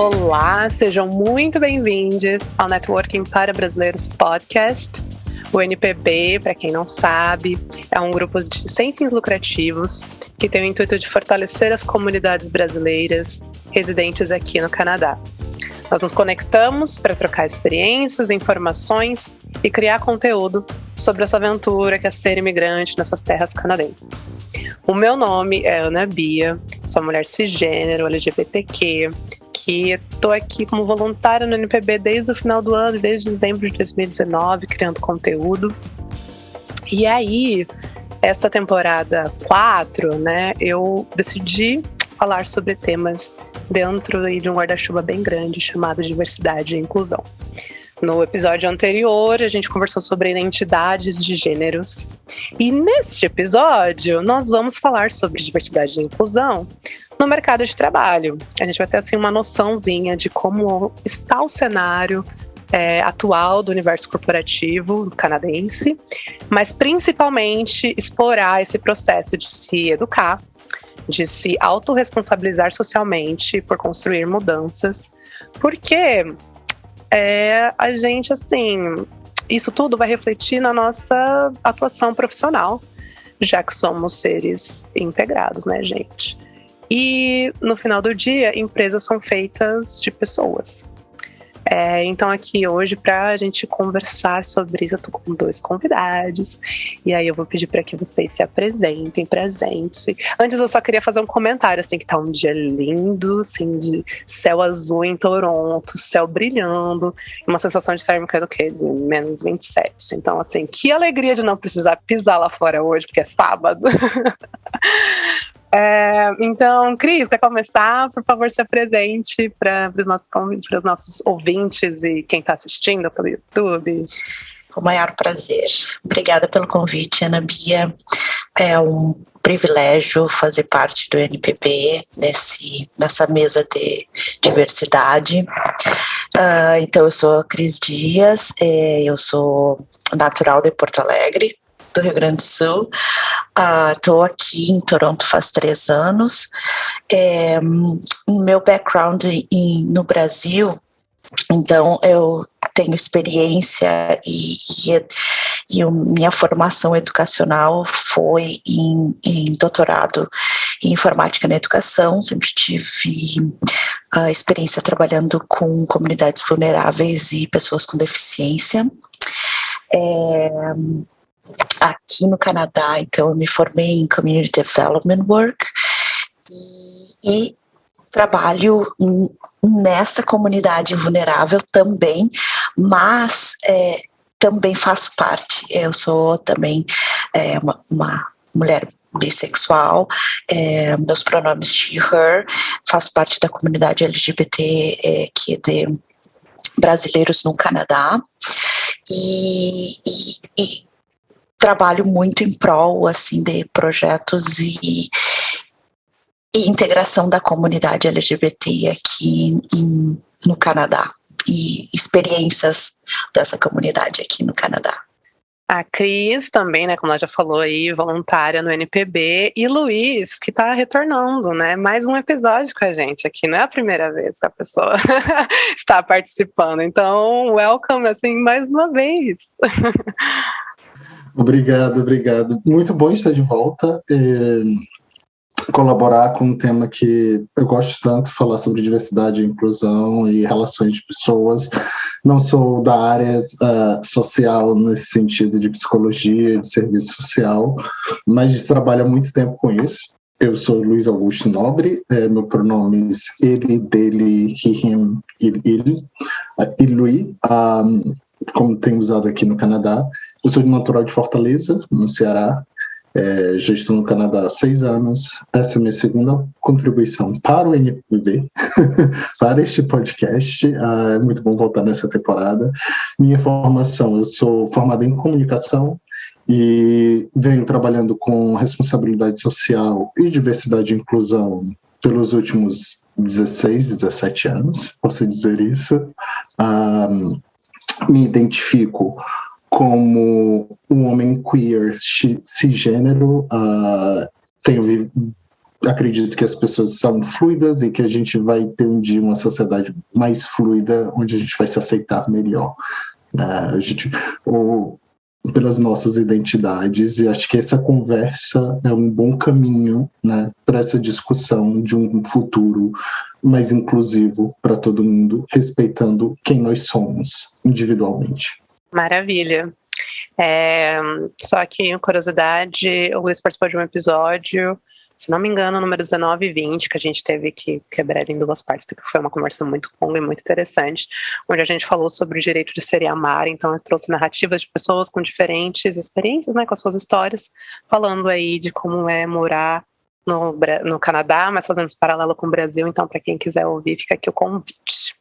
Olá, sejam muito bem-vindos ao Networking para Brasileiros Podcast. O NPB, para quem não sabe, é um grupo sem fins lucrativos que tem o intuito de fortalecer as comunidades brasileiras residentes aqui no Canadá. Nós nos conectamos para trocar experiências, informações e criar conteúdo sobre essa aventura que é ser imigrante nessas terras canadenses. O meu nome é Ana Bia, sou mulher cisgênero, LGBTQ, que estou aqui como voluntária no NPB desde o final do ano, desde dezembro de 2019, criando conteúdo. E aí, essa temporada 4, né, eu decidi falar sobre temas dentro de um guarda-chuva bem grande chamado diversidade e inclusão. No episódio anterior, a gente conversou sobre identidades de gêneros. E neste episódio, nós vamos falar sobre diversidade e inclusão no mercado de trabalho. A gente vai ter assim, uma noçãozinha de como está o cenário atual do universo corporativo canadense, mas principalmente explorar esse processo de se educar, de se autorresponsabilizar socialmente por construir mudanças, porque a gente, assim, isso tudo vai refletir na nossa atuação profissional, já que somos seres integrados, né, gente? E no final do dia, empresas são feitas de pessoas. Então aqui hoje, para a gente conversar sobre isso, eu tô com 2 convidados, e aí eu vou pedir para que vocês se apresentem pra gente. Antes eu só queria fazer um comentário, assim, que tá um dia lindo, assim, de céu azul em Toronto, céu brilhando, uma sensação de térmica do quê? De menos 27. Então, assim, que alegria de não precisar pisar lá fora hoje, porque é sábado. Então, Cris, quer começar? Por favor, se apresente para os nossos ouvintes e quem está assistindo pelo YouTube. Com o maior prazer. Obrigada pelo convite, Ana Bia. É um privilégio fazer parte do NPB nessa mesa de diversidade. Então, eu sou a Cris Dias, eu sou natural de Porto Alegre, do Rio Grande do Sul. Estou aqui em Toronto faz 3 anos. Meu background no Brasil, então eu tenho experiência e minha formação educacional foi em doutorado em informática na educação. Sempre tive a experiência trabalhando com comunidades vulneráveis e pessoas com deficiência. Aqui no Canadá, então, eu me formei em Community Development Work e trabalho nessa comunidade vulnerável também, mas também faço parte. Eu sou também uma mulher bissexual, meus pronomes she, her, faço parte da comunidade LGBT que é de brasileiros no Canadá e trabalho muito em prol, assim, de projetos e integração da comunidade LGBT aqui no Canadá e experiências dessa comunidade aqui no Canadá. A Cris também, né, como ela já falou aí, voluntária no NPB, e Luiz, que está retornando, né, mais um episódio com a gente aqui, não é a primeira vez que a pessoa está participando, então, welcome, assim, mais uma vez. Obrigado. Muito bom estar de volta, colaborar com um tema que eu gosto tanto, falar sobre diversidade, inclusão e relações de pessoas. Não sou da área social nesse sentido de psicologia, de serviço social, mas trabalho há muito tempo com isso. Eu sou Luiz Augusto Nobre, meu pronomes ele, dele, he, him, ele, e Lui, como tem usado aqui no Canadá. Eu sou natural de Fortaleza, no Ceará. Já estou no Canadá há 6 anos. Essa é a minha segunda contribuição para o NPB, para este podcast. É muito bom voltar nessa temporada. Minha formação, eu sou formado em comunicação e venho trabalhando com responsabilidade social e diversidade e inclusão pelos últimos 16, 17 anos, posso dizer isso. Me identifico como um homem queer cisgênero, tenho acredito que as pessoas são fluidas e que a gente vai ter um dia uma sociedade mais fluida, onde a gente vai se aceitar melhor, né? Pelas nossas identidades, e acho que essa conversa é um bom caminho, né, para essa discussão de um futuro mais inclusivo para todo mundo, respeitando quem nós somos individualmente. Maravilha. Só aqui, curiosidade, o Luiz participou de um episódio, se não me engano, o número 19 e 20, que a gente teve que quebrar ele em duas partes, porque foi uma conversa muito longa e muito interessante, onde a gente falou sobre o direito de ser e amar. Então eu trouxe narrativas de pessoas com diferentes experiências, né, com as suas histórias, falando aí de como é morar no Canadá, mas fazendo esse paralelo com o Brasil. Então, para quem quiser ouvir, fica aqui o convite.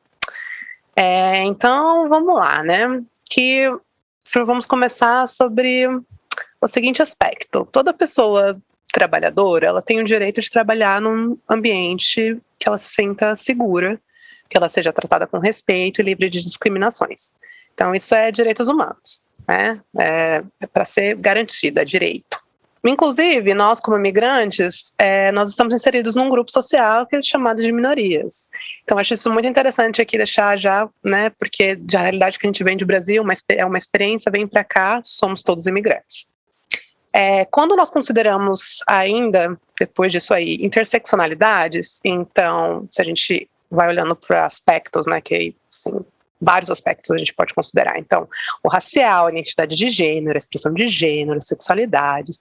Então, vamos lá, né? Vamos começar sobre o seguinte aspecto. Toda pessoa trabalhadora, ela tem o direito de trabalhar num ambiente que ela se sinta segura, que ela seja tratada com respeito e livre de discriminações. Então, isso é direitos humanos, né? É para ser garantido, é direito. Inclusive, nós como imigrantes, nós estamos inseridos num grupo social que é chamado de minorias. Então, acho isso muito interessante aqui deixar já, né? Porque a realidade que a gente vem do Brasil é uma experiência, vem para cá, somos todos imigrantes. Quando nós consideramos ainda, depois disso aí, interseccionalidades, então, se a gente vai olhando para aspectos, né, que assim, vários aspectos a gente pode considerar. Então, o racial, a identidade de gênero, a expressão de gênero, sexualidades,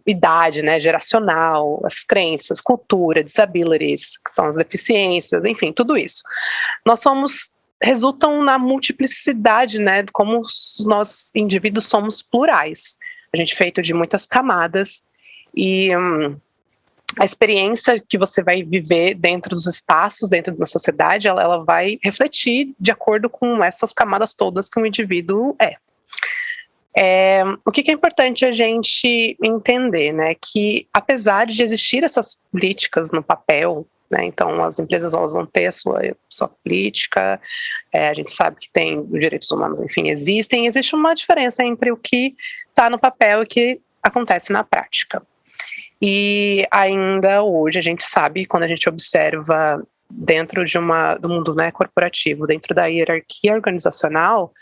idade, né, geracional, as crenças, cultura, disabilities, que são as deficiências, enfim, tudo isso. Resultam na multiplicidade, né, como nós, indivíduos, somos plurais. A gente é feito de muitas camadas e a experiência que você vai viver dentro dos espaços, dentro da sociedade, ela vai refletir de acordo com essas camadas todas que um indivíduo é. O que é importante a gente entender, né, que apesar de existir essas políticas no papel, né, então as empresas elas vão ter a sua política, a gente sabe que tem os direitos humanos, enfim, existe uma diferença entre o que está no papel e o que acontece na prática. E ainda hoje a gente sabe, quando a gente observa dentro do mundo, né, corporativo, dentro da hierarquia organizacional,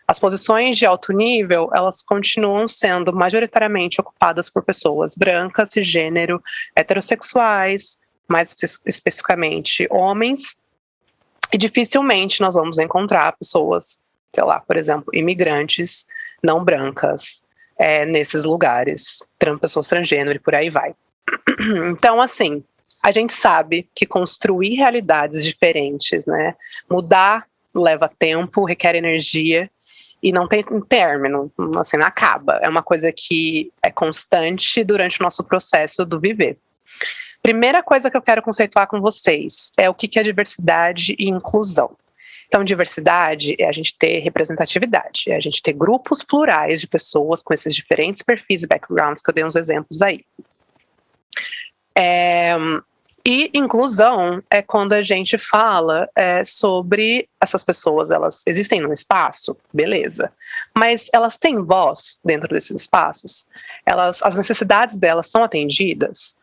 as posições de alto nível, elas continuam sendo majoritariamente ocupadas por pessoas brancas, cisgênero, heterossexuais, mais especificamente homens, e dificilmente nós vamos encontrar pessoas, sei lá, por exemplo, imigrantes não brancas nesses lugares, pessoas transgênero e por aí vai. Então, assim, a gente sabe que construir realidades diferentes, né, mudar leva tempo, requer energia e não tem término, assim, não acaba. É uma coisa que é constante durante o nosso processo do viver. Primeira coisa que eu quero conceituar com vocês é o que é diversidade e inclusão. Então, diversidade é a gente ter representatividade, é a gente ter grupos plurais de pessoas com esses diferentes perfis e backgrounds, que eu dei uns exemplos aí. E inclusão é quando a gente fala sobre essas pessoas, elas existem no espaço, beleza, mas elas têm voz dentro desses espaços? As necessidades delas são atendidas?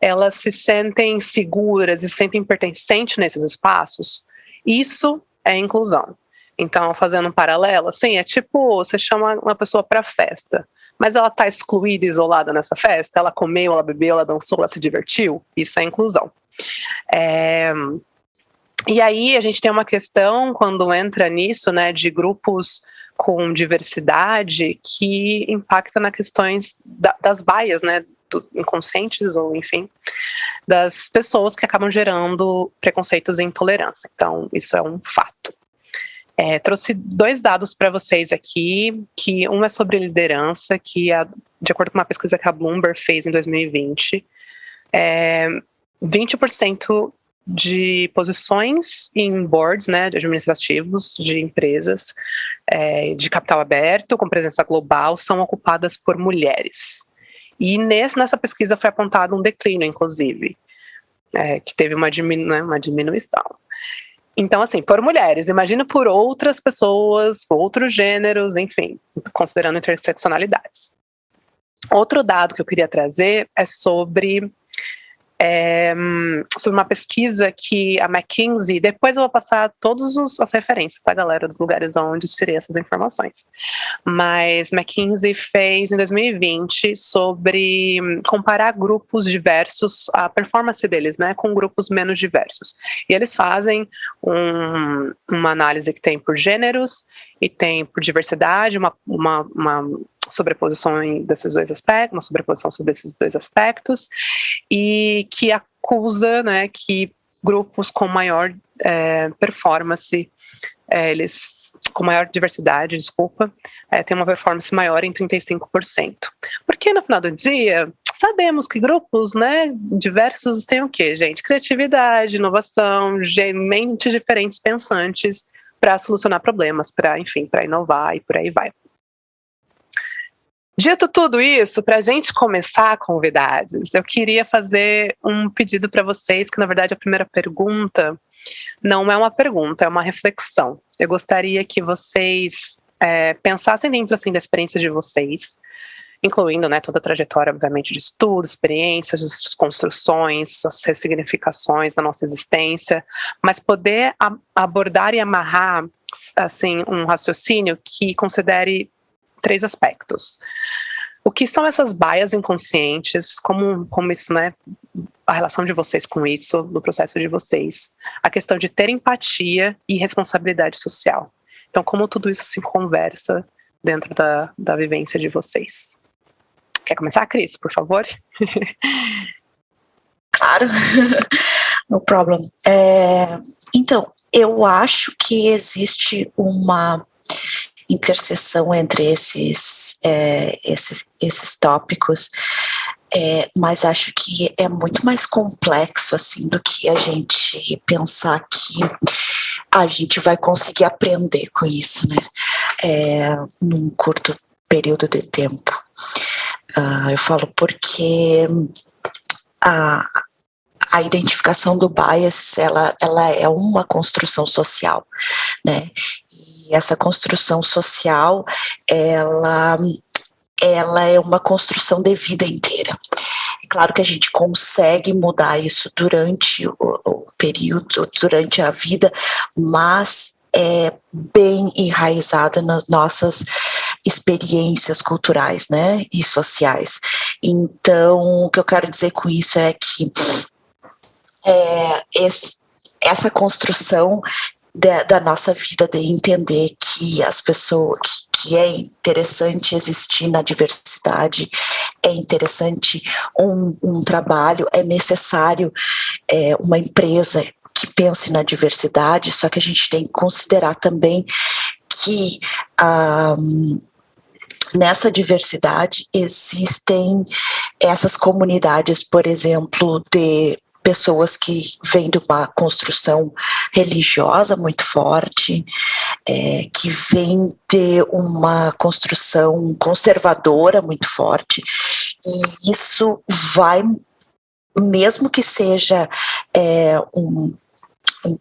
Elas se sentem seguras e se sentem pertencentes nesses espaços? Isso é inclusão. Então, fazendo um paralelo, assim, é tipo, você chama uma pessoa para festa, mas ela está excluída, isolada nessa festa, ela comeu, ela bebeu, ela dançou, ela se divertiu, isso é inclusão. E aí a gente tem uma questão, quando entra nisso, né, de grupos com diversidade, que impacta nas questões das baias, né, inconscientes, ou enfim, das pessoas que acabam gerando preconceitos e intolerância. Então, isso é um fato. Trouxe 2 dados para vocês aqui, que um é sobre liderança, que de acordo com uma pesquisa que a Bloomberg fez em 2020, 20% de posições em boards, né, administrativos de empresas de capital aberto, com presença global, são ocupadas por mulheres. E nessa pesquisa foi apontado um declínio, inclusive, que teve uma diminuição. Então, assim, por mulheres, imagina por outras pessoas, outros gêneros, enfim, considerando interseccionalidades. Outro dado que eu queria trazer é sobre sobre uma pesquisa que a McKinsey, depois eu vou passar todas as referências, tá, galera, dos lugares onde eu tirei essas informações. Mas McKinsey fez em 2020 sobre comparar grupos diversos, a performance deles, né, com grupos menos diversos. E eles fazem uma análise que tem por gêneros e tem por diversidade, uma sobreposição desses dois aspectos, uma sobreposição sobre esses dois aspectos, e que acusa, né, que grupos com maior performance, eles com maior diversidade, têm uma performance maior em 35%. Porque no final do dia, sabemos que grupos, né, diversos têm o quê, gente? Criatividade, inovação, mentes diferentes pensantes para solucionar problemas, para inovar e por aí vai. Dito tudo isso, para a gente começar, convidados, eu queria fazer um pedido para vocês, que na verdade a primeira pergunta não é uma pergunta, é uma reflexão. Eu gostaria que vocês pensassem dentro assim, da experiência de vocês, incluindo, né, toda a trajetória, obviamente, de estudo, experiências, as construções, as ressignificações da nossa existência, mas poder abordar e amarrar assim, um raciocínio que considere 3 aspectos. O que são essas baias inconscientes, como isso, né, a relação de vocês com isso, do processo de vocês, a questão de ter empatia e responsabilidade social. Então, como tudo isso se conversa dentro da vivência de vocês. Quer começar, Cris, por favor? Claro, no problem. Então, eu acho que existe uma interseção entre esses tópicos, mas acho que é muito mais complexo assim do que a gente pensar que a gente vai conseguir aprender com isso, né? Num curto período de tempo. Eu falo porque a identificação do bias, ela é uma construção social, né? E essa construção social, ela é uma construção de vida inteira. É claro que a gente consegue mudar isso durante o período, durante a vida, mas é bem enraizada nas nossas experiências culturais, né, e sociais. Então, o que eu quero dizer com isso é que essa construção da nossa vida, de entender que as pessoas, que é interessante existir na diversidade, é interessante um trabalho, é necessário uma empresa que pense na diversidade, só que a gente tem que considerar também que nessa diversidade existem essas comunidades, por exemplo, de pessoas que vêm de uma construção religiosa muito forte, que vêm de uma construção conservadora muito forte, e isso vai, mesmo que seja um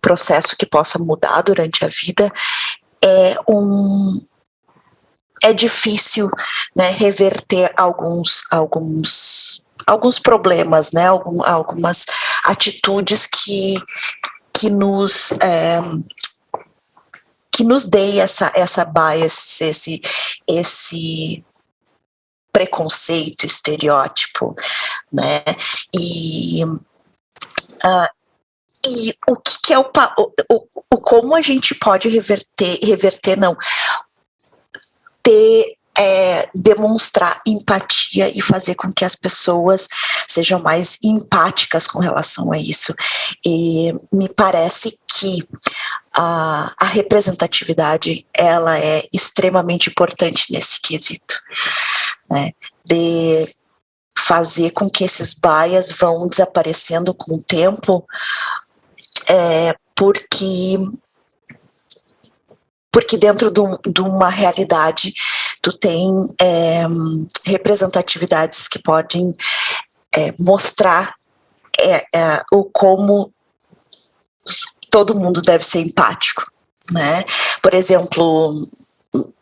processo que possa mudar durante a vida, é difícil, né, reverter alguns problemas, né, algumas atitudes que nos deem essa bias, esse preconceito, estereótipo, né, e o que é o como a gente pode reverter não, demonstrar empatia e fazer com que as pessoas sejam mais empáticas com relação a isso. E me parece que a representatividade, ela é extremamente importante nesse quesito, né? De fazer com que esses bias vão desaparecendo com o tempo, porque dentro de uma realidade tu tem representatividades que podem mostrar o como todo mundo deve ser empático, né? Por exemplo,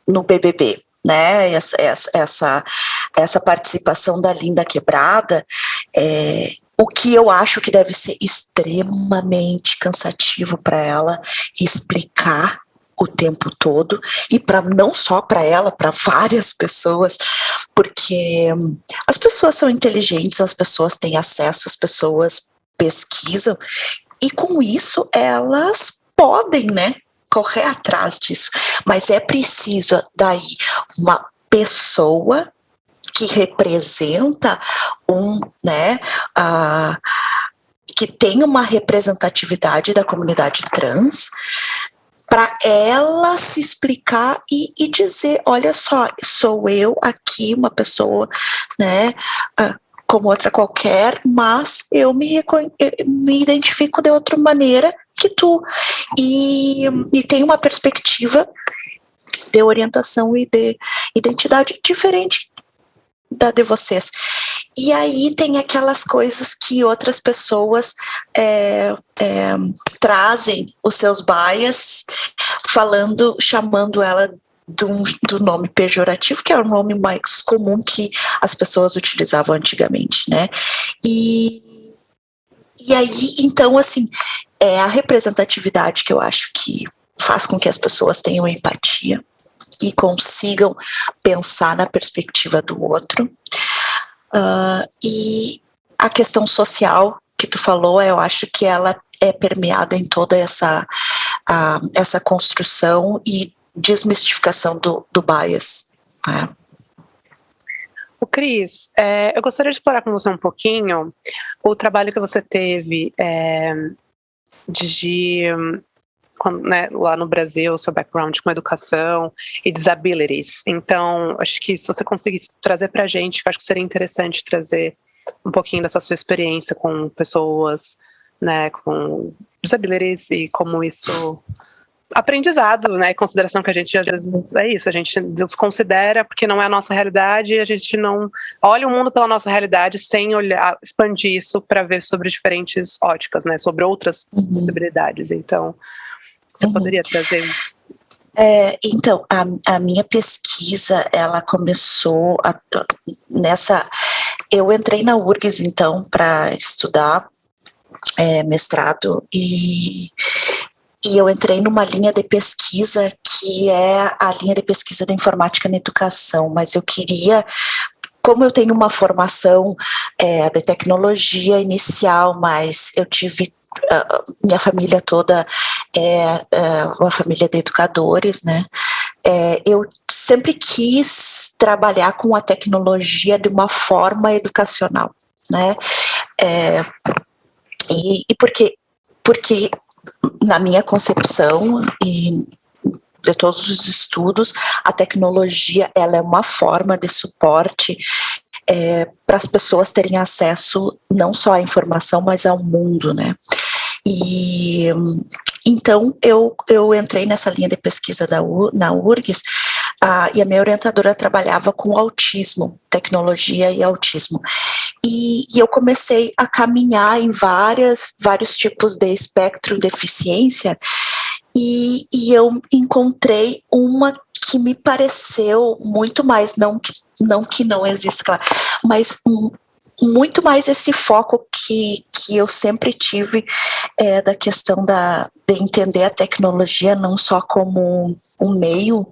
no BBB, né? Essa participação da Linda Quebrada O que eu acho que deve ser extremamente cansativo para ela explicar o tempo todo, e para não só para ela, para várias pessoas, porque as pessoas são inteligentes, as pessoas têm acesso, as pessoas pesquisam, e com isso elas podem, né, correr atrás disso, mas é preciso daí uma pessoa que representa que tem uma representatividade da comunidade trans, para ela se explicar e dizer, olha só, sou eu aqui, uma pessoa, né, como outra qualquer, mas eu me identifico de outra maneira que tu, e tem uma perspectiva de orientação e de identidade diferente da de vocês. E aí tem aquelas coisas que outras pessoas trazem os seus bias, chamando ela do nome pejorativo, que é o nome mais comum que as pessoas utilizavam antigamente, né? E aí, então, assim, é a representatividade que eu acho que faz com que as pessoas tenham empatia e consigam pensar na perspectiva do outro. E a questão social que tu falou, eu acho que ela é permeada em toda essa construção e desmistificação do bias, né? O Cris, eu gostaria de explorar com você um pouquinho o trabalho que você teve né, lá no Brasil, o seu background com educação e disabilities. Então, acho que se você conseguisse trazer para a gente, acho que seria interessante trazer um pouquinho dessa sua experiência com pessoas, né, com disabilities e como isso... aprendizado, né, consideração que a gente às vezes é isso, a gente desconsidera porque não é a nossa realidade, a gente não olha o mundo pela nossa realidade sem olhar, expandir isso para ver sobre diferentes óticas, né, sobre outras possibilidades. Então, você poderia trazer? Então, a minha pesquisa, ela começou eu entrei na URGS, então, para estudar mestrado, e eu entrei numa linha de pesquisa que é a linha de pesquisa da informática na educação, mas eu queria, como eu tenho uma formação de tecnologia inicial, mas eu tive, minha família toda uma família de educadores, né? Eu sempre quis trabalhar com a tecnologia de uma forma educacional, né? E porque na minha concepção e de todos os estudos, a tecnologia ela é uma forma de suporte para as pessoas terem acesso não só à informação, mas ao mundo, né? E então eu entrei nessa linha de pesquisa na URGS, e a minha orientadora trabalhava com autismo, tecnologia e autismo. E eu comecei a caminhar em vários tipos de espectro de deficiência, e eu encontrei uma que me pareceu muito mais, não que não existe, claro, mas muito mais esse foco que eu sempre tive da questão de entender a tecnologia não só como um meio,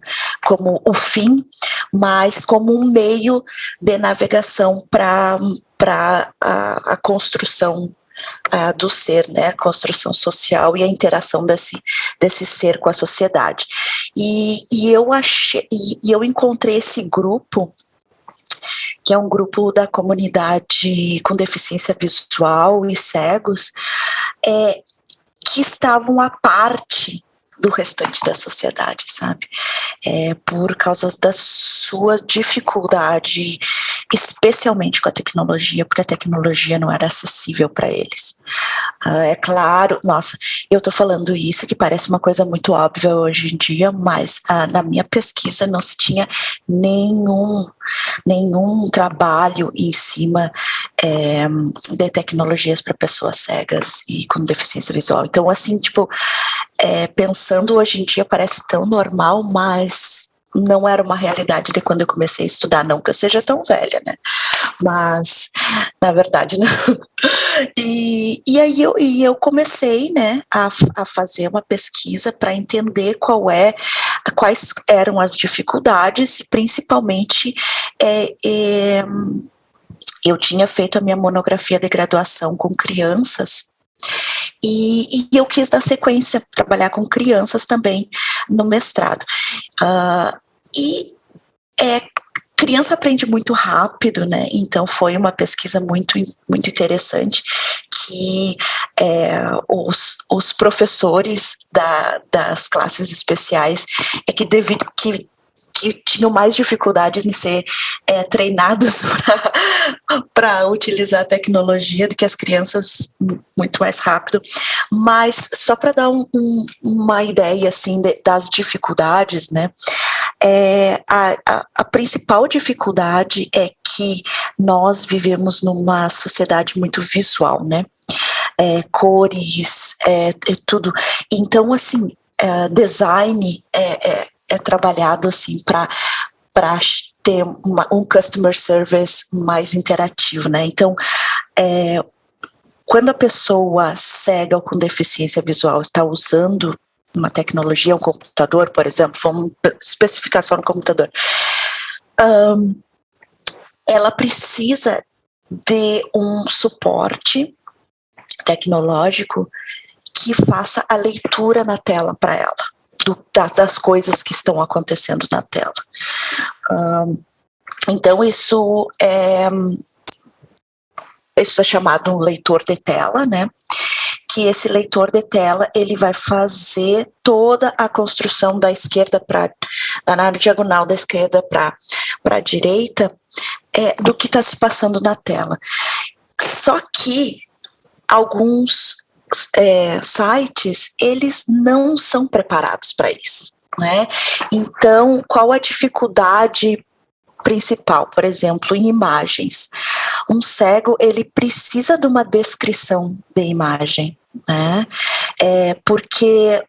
como o fim, mas como um meio de navegação para a construção do ser, né, a construção social e a interação desse ser com a sociedade. E eu encontrei esse grupo, que é um grupo da comunidade com deficiência visual e cegos, que estavam à parte do restante da sociedade, sabe? Por causa da sua dificuldade, especialmente com a tecnologia, porque a tecnologia não era acessível para eles. É claro, nossa, eu estou falando isso que parece uma coisa muito óbvia hoje em dia, mas na minha pesquisa não se tinha nenhum trabalho em cima de tecnologias para pessoas cegas e com deficiência visual. Então, assim, tipo, pensando hoje em dia parece tão normal, mas não era uma realidade de quando eu comecei a estudar, não que eu seja tão velha, né? Mas, na verdade, não. E aí eu comecei, né, a fazer uma pesquisa para entender quais eram as dificuldades, e principalmente eu tinha feito a minha monografia de graduação com crianças, e eu quis dar sequência, trabalhar com crianças também no mestrado. Criança aprende muito rápido, né? Então foi uma pesquisa muito, muito interessante, que os professores das classes especiais que tinham mais dificuldade em ser treinados para utilizar a tecnologia do que as crianças, muito mais rápido. Mas só para dar uma ideia assim das dificuldades, né? A principal dificuldade é que nós vivemos numa sociedade muito visual, né? Cores, tudo. Então, assim, design é trabalhado assim para ter um customer service mais interativo, né? Então, quando a pessoa cega ou com deficiência visual está usando uma tecnologia, um computador, por exemplo, vamos especificar só no computador, ela precisa de um suporte tecnológico que faça a leitura na tela para ela, das coisas que estão acontecendo na tela. Então, isso é chamado um leitor de tela, né? Que esse leitor de tela, ele vai fazer toda a construção da esquerda na diagonal da esquerda para a direita, do que está se passando na tela. Só que alguns sites, eles não são preparados para isso, né? Então, qual a dificuldade principal? Por exemplo, em imagens. Um cego, ele precisa de uma descrição de imagem, né? Porque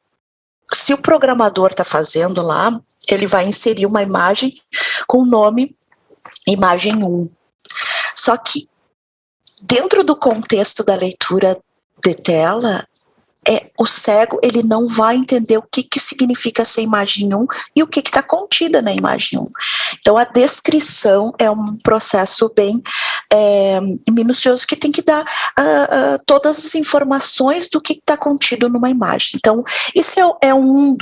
se o programador está fazendo lá, ele vai inserir uma imagem com o nome imagem 1. Só que dentro do contexto da leitura de tela, o cego, ele não vai entender o que significa essa imagem 1 e o que está contida na imagem 1. Então, a descrição é um processo bem minucioso, que tem que dar todas as informações do que está contido numa imagem. Então, isso é uma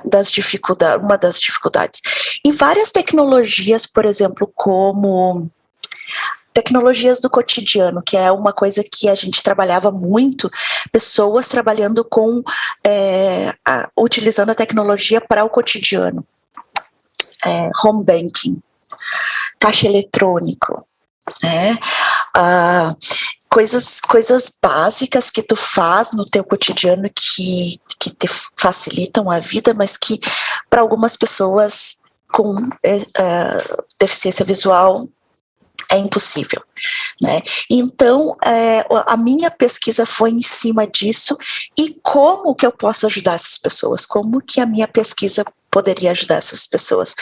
das dificuldades. E várias tecnologias, por exemplo, como tecnologias do cotidiano, que é uma coisa que a gente trabalhava muito, pessoas trabalhando utilizando a tecnologia para o cotidiano. Home banking, caixa eletrônico, né? Coisas básicas que tu faz no teu cotidiano que te facilitam a vida, mas que para algumas pessoas com deficiência visual é impossível, né? Então, a minha pesquisa foi em cima disso, e como que eu posso ajudar essas pessoas? Como que a minha pesquisa poderia ajudar essas pessoas?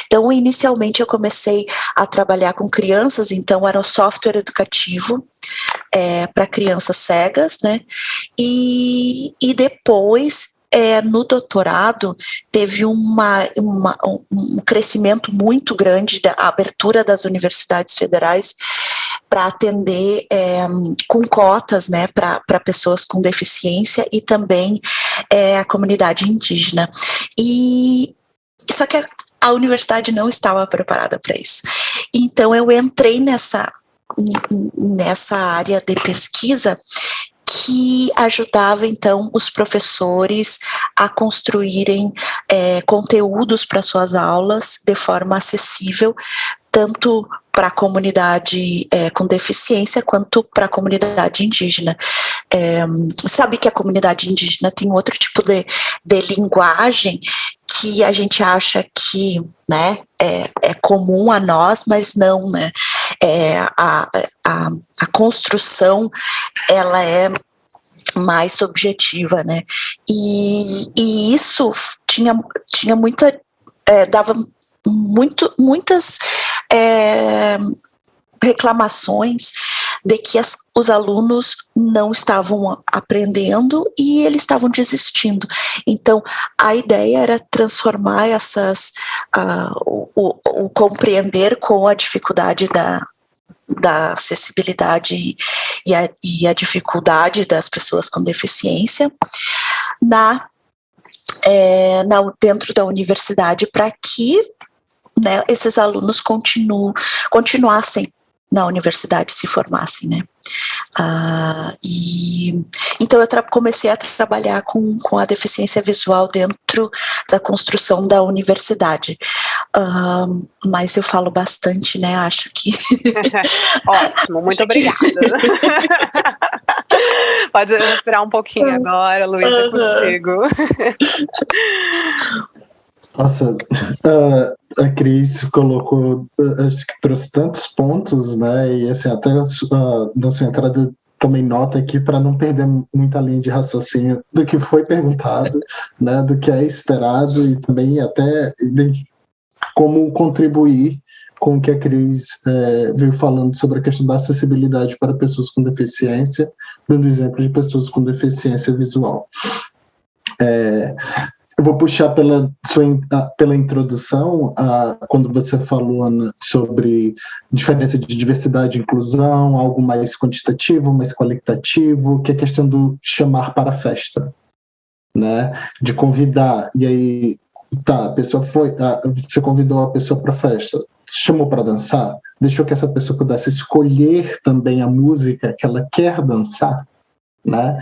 Então, inicialmente eu comecei a trabalhar com crianças, então era um software educativo para crianças cegas, né? E depois, no doutorado, teve um crescimento muito grande da abertura das universidades federais para atender com cotas, né, para pessoas com deficiência e também a comunidade indígena. Só que a universidade não estava preparada para isso. Então, eu entrei nessa área de pesquisa que ajudava, então, os professores a construírem conteúdos para suas aulas de forma acessível, tanto para a comunidade com deficiência, quanto para a comunidade indígena. Sabe que a comunidade indígena tem outro tipo de linguagem que a gente acha que, né, é comum a nós, mas não, né? A construção, ela é mais objetiva, né? E isso tinha muita, dava muitas reclamações de que os alunos não estavam aprendendo e eles estavam desistindo. Então, a ideia era transformar o compreender com a dificuldade da acessibilidade e a dificuldade das pessoas com deficiência dentro da universidade, para que, né, esses alunos continuassem na universidade, se formassem, né? Então eu comecei a trabalhar com a deficiência visual dentro da construção da universidade, mas eu falo bastante, né? Acho que... Ótimo, muito obrigada. Pode respirar um pouquinho agora, Luísa, contigo. Nossa, a Cris colocou, acho que trouxe tantos pontos, né? E assim, até na sua entrada tomei nota aqui para não perder muita linha de raciocínio do que foi perguntado, né? Do que é esperado e também até como contribuir com o que a Cris veio falando sobre a questão da acessibilidade para pessoas com deficiência, dando exemplo de pessoas com deficiência visual. Eu vou puxar pela introdução, quando você falou, Ana, sobre diferença de diversidade e inclusão, algo mais quantitativo, mais qualitativo, que é a questão do chamar para a festa, né? De convidar, e aí, tá, a pessoa você convidou a pessoa para a festa, chamou para dançar, deixou que essa pessoa pudesse escolher também a música que ela quer dançar, né?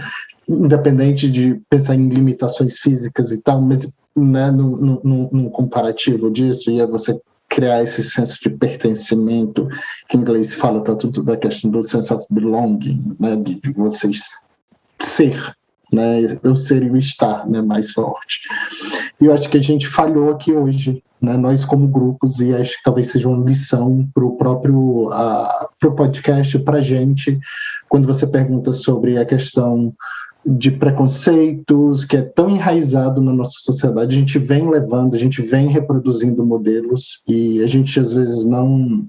Independente de pensar em limitações físicas e tal, mas, né, num comparativo disso, e é você criar esse senso de pertencimento, que em inglês se fala tanto da questão do sense of belonging, né, de você ser, né, eu ser e o estar, né, mais forte. E eu acho que a gente falhou aqui hoje, né, nós como grupos, e acho que talvez seja uma lição para o próprio pro podcast, para a gente, quando você pergunta sobre a questão de preconceitos, que é tão enraizado na nossa sociedade, a gente vem levando, a gente vem reproduzindo modelos e a gente às vezes não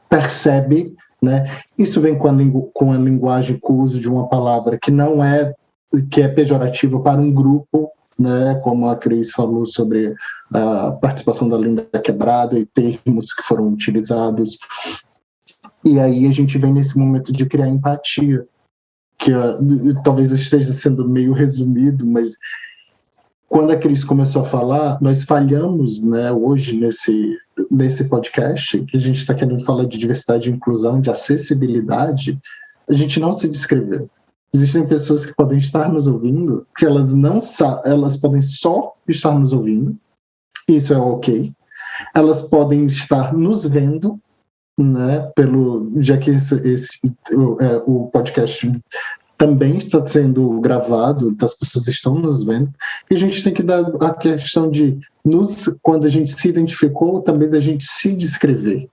percebe, né? Isso vem com a linguagem, com o uso de uma palavra que é pejorativa para um grupo, né? Como a Cris falou sobre a participação da língua quebrada e termos que foram utilizados. E aí a gente vem nesse momento de criar empatia, que talvez esteja sendo meio resumido, mas quando a Cris começou a falar, nós falhamos, né, hoje nesse podcast, que a gente está querendo falar de diversidade e inclusão, de acessibilidade, a gente não se descreveu. Existem pessoas que podem estar nos ouvindo, que elas podem só estar nos ouvindo, isso é ok. Elas podem estar nos vendo, né, já que o podcast também está sendo gravado, então as pessoas estão nos vendo, e a gente tem que dar a questão de, quando a gente se identificou, também da gente se descrever,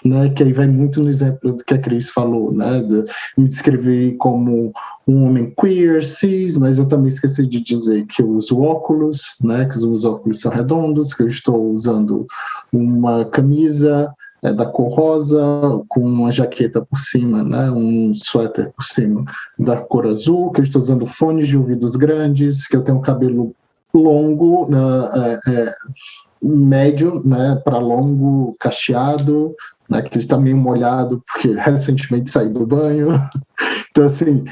né, que aí vai muito no exemplo que a Cris falou, né, de me descrever como um homem queer, cis, mas eu também esqueci de dizer que eu uso óculos, né, que os óculos são redondos, que eu estou usando uma camisa da cor rosa, com uma jaqueta por cima, né, um suéter por cima da cor azul, que eu estou usando fones de ouvidos grandes, que eu tenho cabelo longo, médio, né, para longo, cacheado, né, que está meio molhado, porque recentemente saí do banho. Então, assim,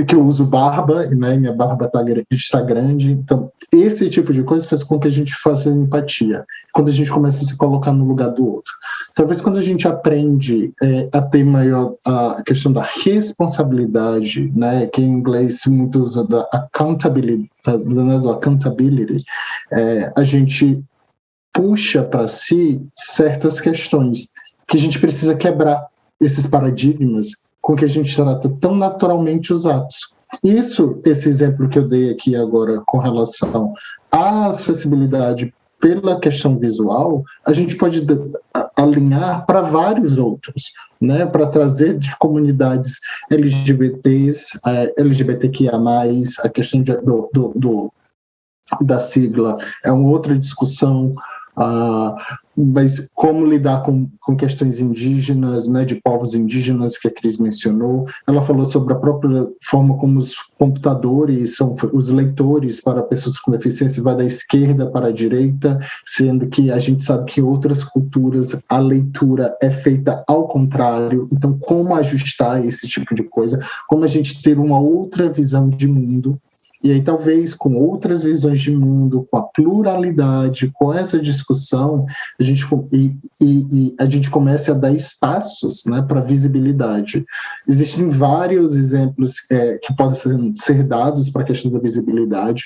que eu uso barba, né, minha barba está grande. Então, esse tipo de coisa faz com que a gente faça empatia, quando a gente começa a se colocar no lugar do outro. Talvez quando a gente aprende a ter maior a questão da responsabilidade, né, que em inglês se muito usa da accountability, a gente puxa para si certas questões que a gente precisa quebrar esses paradigmas com que a gente trata tão naturalmente os atos. Esse exemplo que eu dei aqui agora com relação à acessibilidade pela questão visual, a gente pode alinhar para vários outros, né? Para trazer de comunidades LGBTQIA+, a questão da sigla é uma outra discussão, mas como lidar com questões indígenas, né, de povos indígenas que a Cris mencionou. Ela falou sobre a própria forma como os computadores são os leitores para pessoas com deficiência, vai da esquerda para a direita, sendo que a gente sabe que em outras culturas a leitura é feita ao contrário. Então, como ajustar esse tipo de coisa? Como a gente ter uma outra visão de mundo? E aí, talvez, com outras visões de mundo, com a pluralidade, com essa discussão, a gente comece a dar espaços, né, para visibilidade. Existem vários exemplos que podem ser dados para a questão da visibilidade.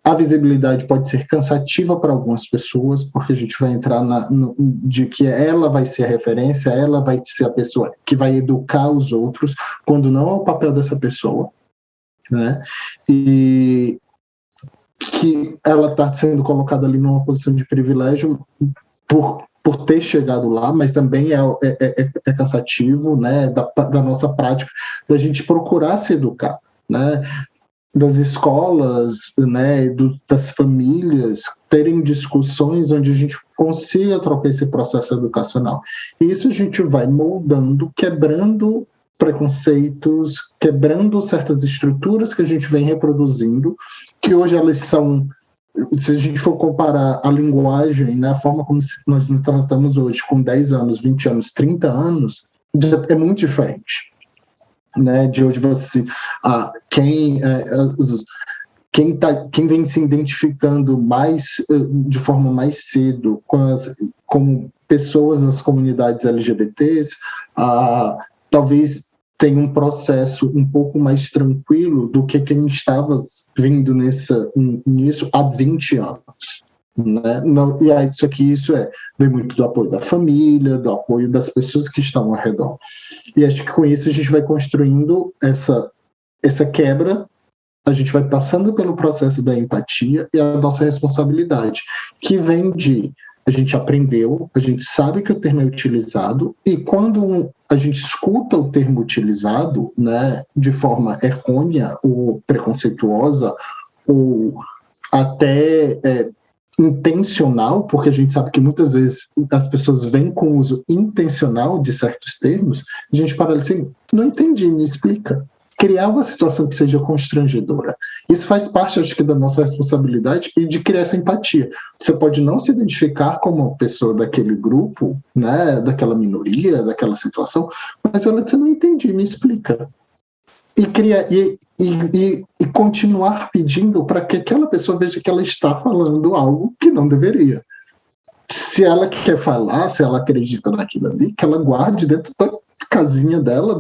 A visibilidade pode ser cansativa para algumas pessoas, porque a gente vai entrar de que ela vai ser a referência, ela vai ser a pessoa que vai educar os outros, quando não é o papel dessa pessoa. Né? E que ela está sendo colocada ali numa posição de privilégio por ter chegado lá, mas também é cansativo, né, da nossa prática, da gente procurar se educar, né, das escolas, né, das famílias terem discussões onde a gente consiga trocar esse processo educacional. E isso a gente vai moldando, quebrando preconceitos, quebrando certas estruturas que a gente vem reproduzindo, que hoje elas são, se a gente for comparar a linguagem, né, a forma como nós nos tratamos hoje, com 10 anos, 20 anos, 30 anos, é muito diferente. Né, de hoje quem vem se identificando mais de forma mais cedo como pessoas nas comunidades LGBTs, talvez tenha um processo um pouco mais tranquilo do que quem estava vindo nisso há 20 anos. Né? Não, e aí, isso vem muito do apoio da família, do apoio das pessoas que estão ao redor. E acho que com isso a gente vai construindo essa quebra, a gente vai passando pelo processo da empatia e a nossa responsabilidade, que vem de a gente aprendeu, a gente sabe que o termo é utilizado, e quando a gente escuta o termo utilizado, né, de forma errônea ou preconceituosa, ou até intencional, porque a gente sabe que muitas vezes as pessoas vêm com o uso intencional de certos termos, a gente para assim, não entendi, me explica. Criar uma situação que seja constrangedora. Isso faz parte, acho que, da nossa responsabilidade e de criar essa empatia. Você pode não se identificar como uma pessoa daquele grupo, né, daquela minoria, daquela situação, mas olha, você não entendi, me explica. E continuar pedindo para que aquela pessoa veja que ela está falando algo que não deveria. Se ela quer falar, se ela acredita naquilo ali, que ela guarde dentro da casinha dela,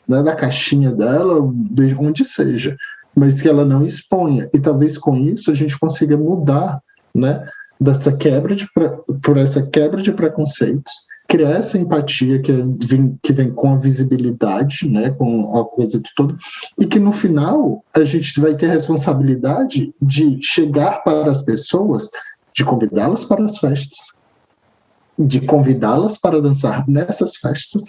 da caixinha dela, de onde seja, mas que ela não exponha. E talvez com isso a gente consiga mudar, né, por essa quebra de preconceitos, criar essa empatia que vem com a visibilidade, né, com a coisa de tudo, e que no final a gente vai ter a responsabilidade de chegar para as pessoas, de convidá-las para as festas, de convidá-las para dançar nessas festas,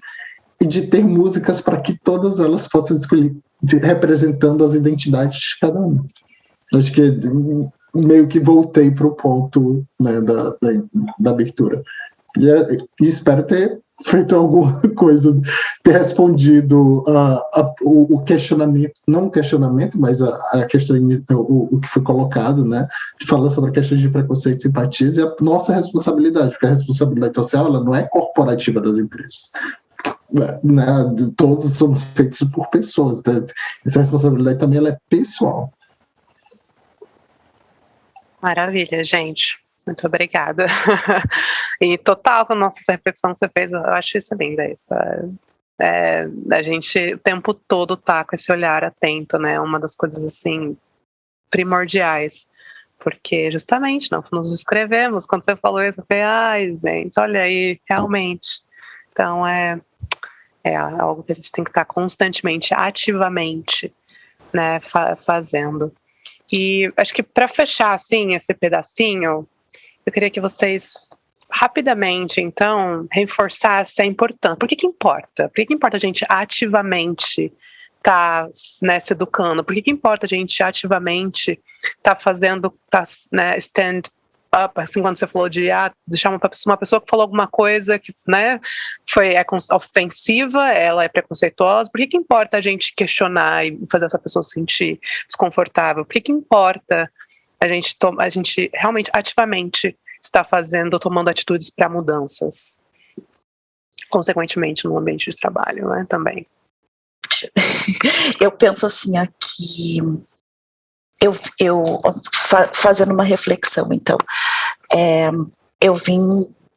e de ter músicas para que todas elas possam escolher, representando as identidades de cada um. Acho que meio que voltei para o ponto, né, da abertura. E espero ter feito alguma coisa, ter respondido o questionamento, não o questionamento, mas a questão, o que foi colocado, né, de falar sobre a questão de preconceito e simpatias, e a nossa responsabilidade, porque a responsabilidade social ela não é corporativa das empresas. Né, todos somos feitos por pessoas, né? Essa responsabilidade também ela é pessoal. Maravilha, gente. Muito obrigada. E total com a nossa reflexão que você fez, eu acho isso linda. A gente o tempo todo tá com esse olhar atento, né? Uma das coisas assim primordiais. Porque justamente não nos escrevemos. Quando você falou isso, eu falei, ai, gente, olha aí, realmente. Então é algo que a gente tem que estar constantemente, ativamente, né, fazendo. E acho que para fechar assim esse pedacinho, eu queria que vocês rapidamente, então, reforçassem a importância. Por que importa? Por que importa a gente ativamente estar, né, se educando? Por que importa a gente ativamente estar fazendo, né, stand assim, quando você falou de deixar uma pessoa que falou alguma coisa que, né, é ofensiva, ela é preconceituosa, por que importa a gente questionar e fazer essa pessoa se sentir desconfortável? Por que importa a gente realmente ativamente está tomando atitudes para mudanças, consequentemente no ambiente de trabalho, né, também? Eu penso assim aqui, fazendo uma reflexão, então,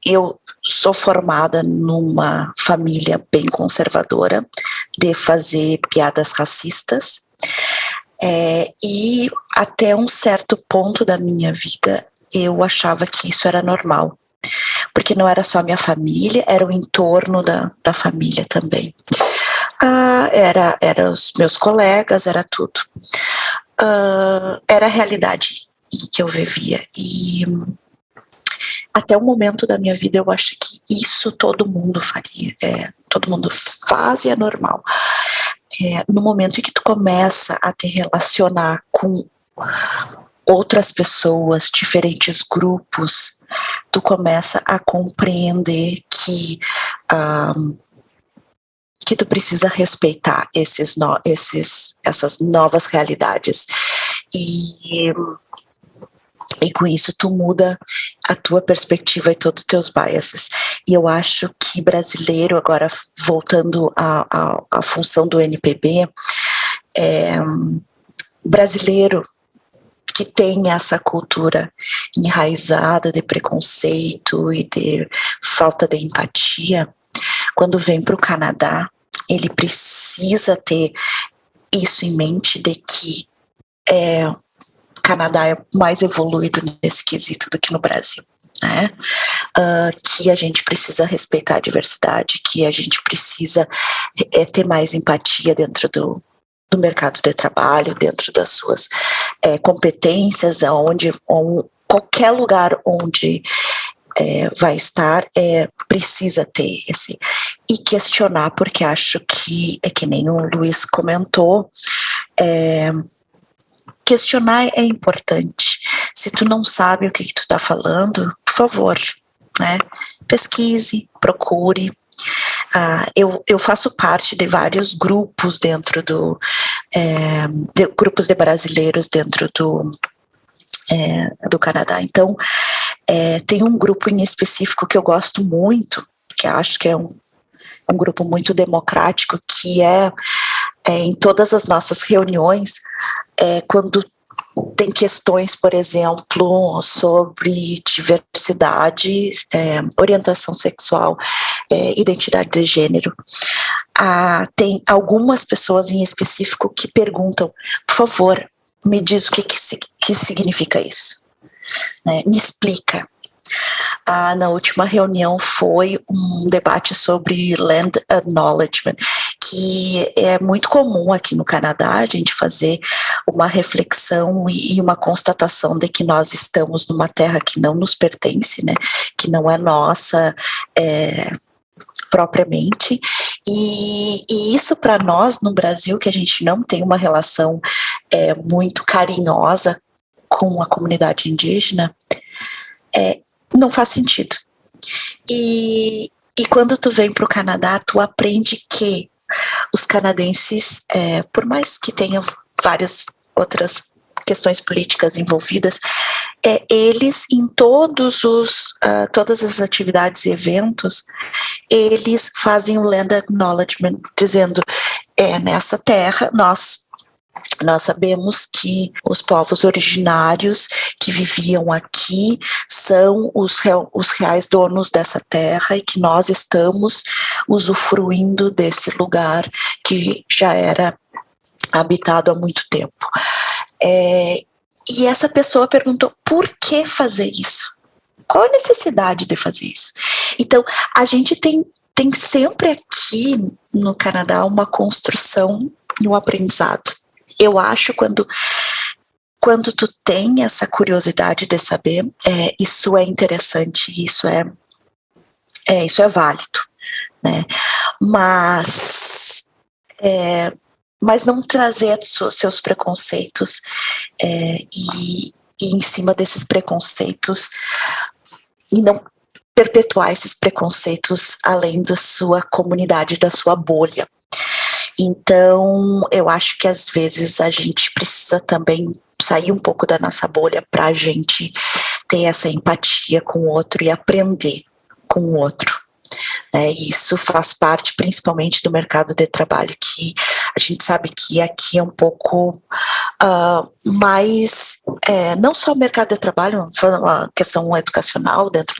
eu sou formada numa família bem conservadora, de fazer piadas racistas, e até um certo ponto da minha vida eu achava que isso era normal, porque não era só minha família, era o entorno da família também. Era os meus colegas, era tudo. Era a realidade que eu vivia. E até o momento da minha vida eu acho que isso todo mundo faria. Todo mundo faz e é normal. No momento em que tu começa a te relacionar com outras pessoas, diferentes grupos, tu começa a compreender que tu precisa respeitar essas novas realidades. E com isso tu muda a tua perspectiva e todos os teus biases. E eu acho que brasileiro, agora voltando à função do NPB, brasileiro que tem essa cultura enraizada de preconceito e de falta de empatia, quando vem para o Canadá, ele precisa ter isso em mente de que o Canadá é mais evoluído nesse quesito do que no Brasil, né? Que a gente precisa respeitar a diversidade, que a gente precisa ter mais empatia dentro do mercado de trabalho, dentro das suas competências, qualquer lugar onde vai estar, precisa ter esse, e questionar, porque acho que nem o Luiz comentou, questionar é importante. Se tu não sabe o que tu tá falando, por favor, né, pesquise, procure. Eu faço parte de vários grupos dentro grupos de brasileiros dentro do Canadá. Então, tem um grupo em específico que eu gosto muito, que acho que é um grupo muito democrático, que em todas as nossas reuniões, quando tem questões, por exemplo, sobre diversidade, orientação sexual, identidade de gênero, tem algumas pessoas em específico que perguntam, por favor, me diz o que significa isso. Né? Me explica. Na última reunião foi um debate sobre land acknowledgement, que é muito comum aqui no Canadá a gente fazer uma reflexão e uma constatação de que nós estamos numa terra que não nos pertence, né? Que não é nossa propriamente, e isso para nós no Brasil, que a gente não tem uma relação muito carinhosa com a comunidade indígena, não faz sentido. E quando tu vem para o Canadá, tu aprende que os canadenses, por mais que tenham várias outras questões políticas envolvidas, eles em todas as atividades e eventos, eles fazem o land acknowledgement, dizendo, nessa terra nós sabemos que os povos originários que viviam aqui são os reais donos dessa terra e que nós estamos usufruindo desse lugar que já era habitado há muito tempo. E essa pessoa perguntou, por que fazer isso? Qual a necessidade de fazer isso? Então, a gente tem sempre aqui no Canadá uma construção e um aprendizado. Eu acho quando tu tem essa curiosidade de saber, isso é interessante, isso é válido, né? Mas não trazer seus preconceitos ir em cima desses preconceitos e não perpetuar esses preconceitos além da sua comunidade, da sua bolha. Então, eu acho que às vezes a gente precisa também sair um pouco da nossa bolha para a gente ter essa empatia com o outro e aprender com o outro. Isso faz parte principalmente do mercado de trabalho, que a gente sabe que aqui é um pouco mais, não só o mercado de trabalho, uma questão educacional dentro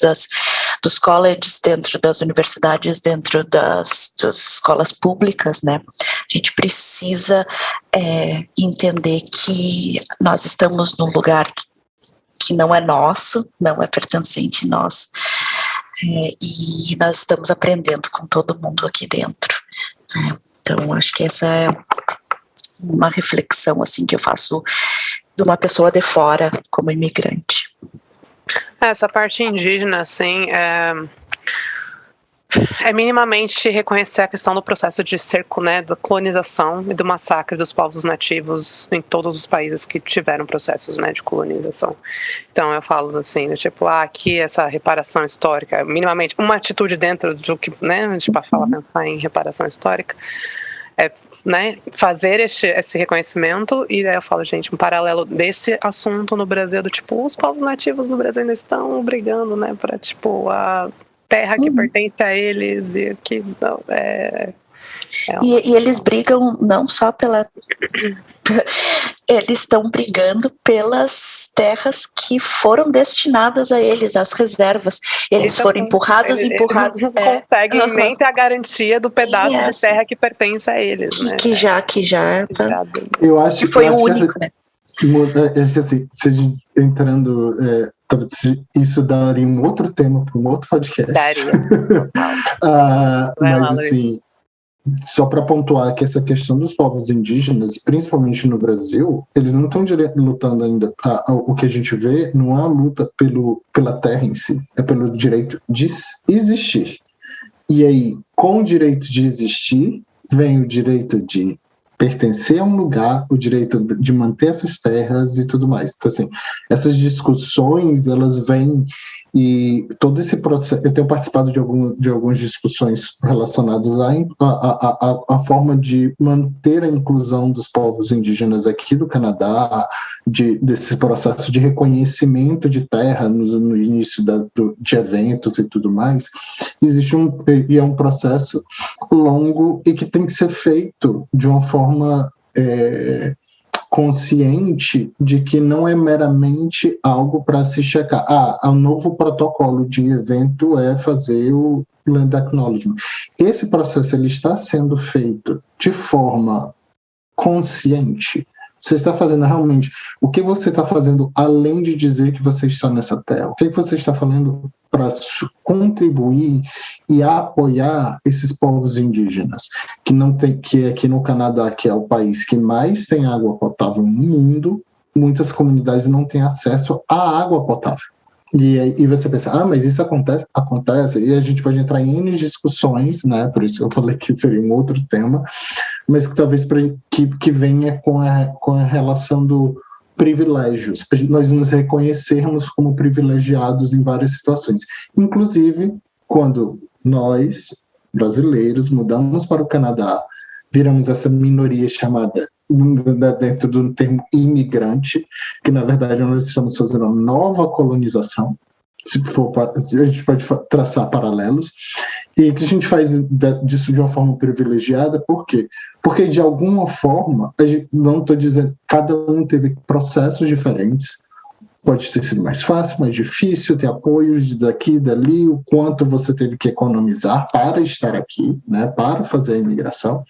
dos colleges, dentro das universidades, dentro das escolas públicas, né? A gente precisa entender que nós estamos num lugar que não é nosso, não é pertencente nosso, e nós estamos aprendendo com todo mundo aqui dentro. Então, acho que essa é uma reflexão assim, que eu faço de uma pessoa de fora como imigrante. Essa parte indígena, assim, é minimamente reconhecer a questão do processo de cerco, né, da colonização e do massacre dos povos nativos em todos os países que tiveram processos, né, de colonização. Então eu falo assim, tipo, aqui essa reparação histórica, minimamente uma atitude dentro do que, né, a gente pode pensar em reparação histórica, né, fazer esse reconhecimento. E daí eu falo, gente, um paralelo desse assunto no Brasil, do tipo, os povos nativos no Brasil ainda estão brigando, né, para tipo a terra que pertence a eles e que não E eles brigam não só eles estão brigando pelas terras que foram destinadas a eles, as reservas. Eles foram empurrados. Eles não conseguem nem ter a garantia do pedaço de terra que pertence a eles. Que já eu acho que foi o único, né? Acho que assim, seja entrando, isso daria um outro tema para um outro podcast. Daria. Mas assim, só para pontuar que essa questão dos povos indígenas, principalmente no Brasil, eles não estão lutando ainda. O que a gente vê não é a luta pela terra em si, é pelo direito de existir. E aí, com o direito de existir, vem o direito de pertencer a um lugar, o direito de manter essas terras e tudo mais. Então, assim, essas discussões, elas vêm, e todo esse processo, eu tenho participado de algumas discussões relacionadas à forma de manter a inclusão dos povos indígenas aqui do Canadá, desse processo de reconhecimento de terra no início de eventos e tudo mais. Existe é um processo longo e que tem que ser feito de uma forma consciente de que não é meramente algo para se checar. O novo protocolo de evento é fazer o Land Acknowledgement. Esse processo ele está sendo feito de forma consciente. Você está fazendo realmente o que você está fazendo além de dizer que você está nessa terra? O que você está fazendo para contribuir e apoiar esses povos indígenas que aqui no Canadá, que é o país que mais tem água potável no mundo, muitas comunidades não têm acesso à água potável. E você pensa, mas isso acontece? Acontece, e a gente pode entrar em N discussões, né? Por isso que eu falei que seria um outro tema, mas que talvez que venha com a relação do privilégios, nós nos reconhecermos como privilegiados em várias situações, inclusive quando nós, brasileiros, mudamos para o Canadá, viramos essa minoria chamada, dentro do termo imigrante, que na verdade nós estamos fazendo uma nova colonização, a gente pode traçar paralelos, e que a gente faz disso de uma forma privilegiada. Por quê? Porque de alguma forma, não estou dizendo, cada um teve processos diferentes, pode ter sido mais fácil, mais difícil, ter apoios daqui, dali, o quanto você teve que economizar para estar aqui, né, para fazer a imigração,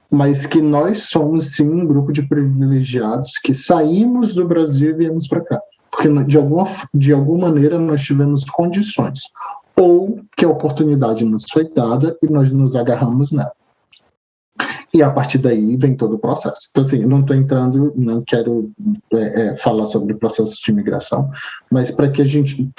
mas que nós somos sim um grupo de privilegiados que saímos do Brasil e viemos para cá. Porque de alguma maneira nós tivemos condições, ou que a oportunidade nos foi dada e nós nos agarramos nela. E a partir daí vem todo o processo. Então, assim, eu não estou entrando, não quero falar sobre o processo de imigração, mas para que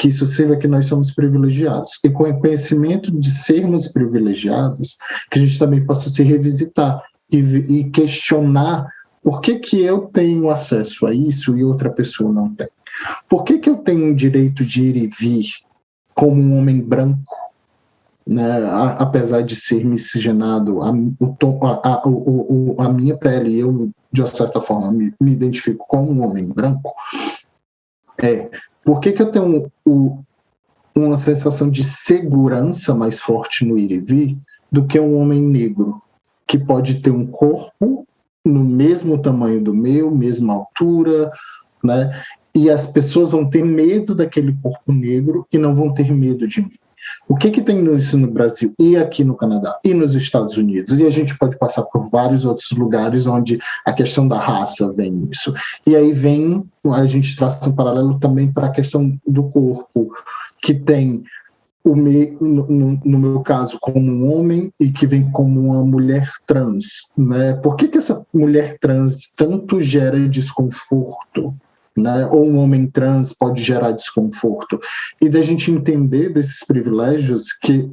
isso sirva que nós somos privilegiados. E com o conhecimento de sermos privilegiados, que a gente também possa se revisitar e questionar por que eu tenho acesso a isso e outra pessoa não tem. Por que eu tenho o direito de ir e vir como um homem branco, né, apesar de ser miscigenado, a minha pele, eu, de uma certa forma, me identifico como um homem branco? Por que eu tenho uma sensação de segurança mais forte no ir e vir do que um homem negro, que pode ter um corpo no mesmo tamanho do meu, mesma altura, né? E as pessoas vão ter medo daquele corpo negro e não vão ter medo de mim. O que tem isso no Brasil e aqui no Canadá e nos Estados Unidos? E a gente pode passar por vários outros lugares onde a questão da raça vem isso. E aí a gente traça um paralelo também para a questão do corpo, que tem no meu caso, como um homem e que vem como uma mulher trans, né? Por que essa mulher trans tanto gera desconforto, né? Ou um homem trans pode gerar desconforto? E da gente entender desses privilégios, que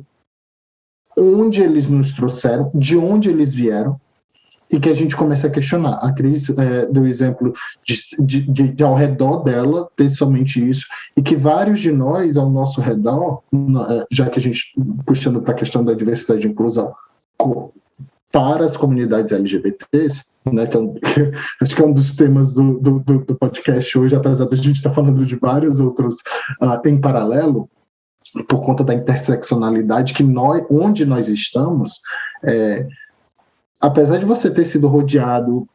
onde eles nos trouxeram, de onde eles vieram, e que a gente começa a questionar. A Cris deu exemplo de ao redor dela ter somente isso, e que vários de nós ao nosso redor, já que a gente, puxando para a questão da diversidade e inclusão, para as comunidades LGBTs, né, que acho que é um dos temas do podcast hoje, apesar da gente estar falando de vários outros em paralelo, por conta da interseccionalidade, que onde nós estamos, apesar de você ter sido rodeado,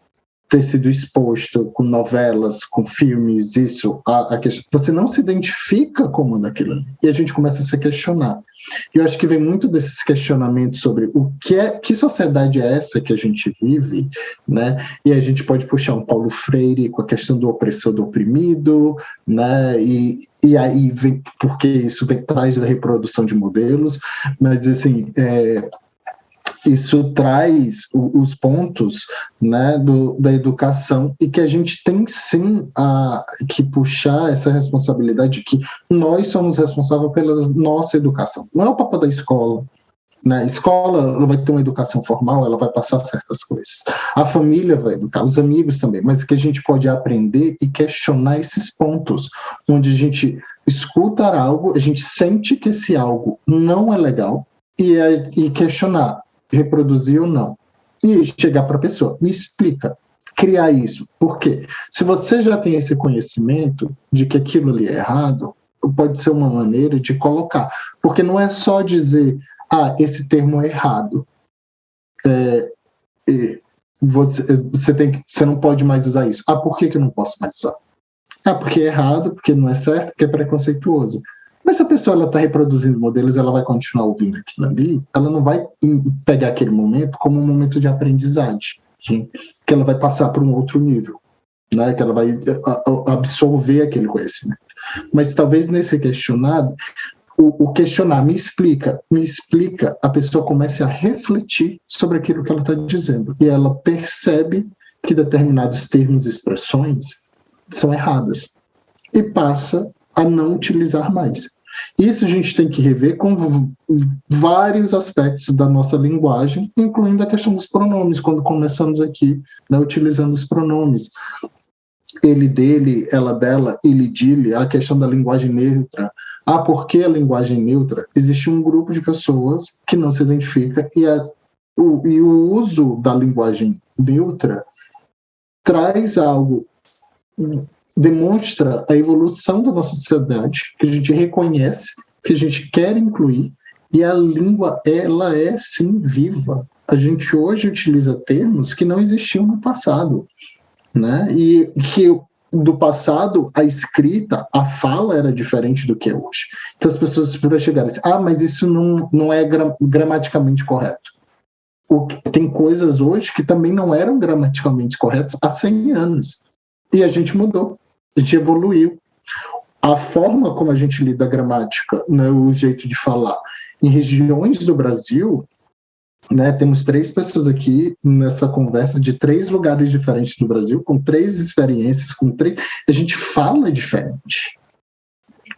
ter sido exposto com novelas, com filmes, você não se identifica como daquilo ali. E a gente começa a se questionar. E eu acho que vem muito desses questionamentos sobre que sociedade é essa que a gente vive, né? E a gente pode puxar um Paulo Freire com a questão do opressor do oprimido, né? E aí vem, porque isso traz da reprodução de modelos, mas assim, isso traz os pontos, né, da educação, e que a gente tem sim que puxar essa responsabilidade, que nós somos responsáveis pela nossa educação. Não é o papel da escola, né? A escola, ela vai ter uma educação formal, ela vai passar certas coisas. A família vai educar, os amigos também, mas que a gente pode aprender e questionar esses pontos, onde a gente escuta algo, a gente sente que esse algo não é legal, e questionar, reproduzir ou não, e chegar para a pessoa, me explica, criar isso. Por quê? Se você já tem esse conhecimento de que aquilo ali é errado, pode ser uma maneira de colocar, porque não é só dizer, esse termo é errado, você não pode mais usar isso. Por que eu não posso mais usar? Porque é errado, porque não é certo, porque é preconceituoso. Mas se a pessoa está reproduzindo modelos, ela vai continuar ouvindo aquilo ali, ela não vai pegar aquele momento como um momento de aprendizagem, que ela vai passar para um outro nível, né? Que ela vai absorver aquele conhecimento. Mas talvez nesse questionado, o questionar, me explica, a pessoa comece a refletir sobre aquilo que ela está dizendo, e ela percebe que determinados termos e expressões são erradas, e passa a não utilizar mais. Isso a gente tem que rever com vários aspectos da nossa linguagem, incluindo a questão dos pronomes, quando começamos aqui, né, utilizando os pronomes. Ele, dele, ela, dela, ele, dele, a questão da linguagem neutra. Por que a linguagem neutra? Existe um grupo de pessoas que não se identifica, e o uso da linguagem neutra traz algo, demonstra a evolução da nossa sociedade, que a gente reconhece, que a gente quer incluir, e a língua, ela é sim viva. A gente hoje utiliza termos que não existiam no passado, né? E que do passado, a escrita, a fala era diferente do que é hoje. Então as pessoas podem chegar e dizer, mas isso não é gramaticalmente correto. Tem coisas hoje que também não eram gramaticalmente corretas há 100 anos. E a gente mudou. A gente evoluiu. A forma como a gente lida a gramática, né, o jeito de falar, em regiões do Brasil, né, temos 3 pessoas aqui nessa conversa de 3 lugares diferentes do Brasil, com 3 experiências, a gente fala diferente.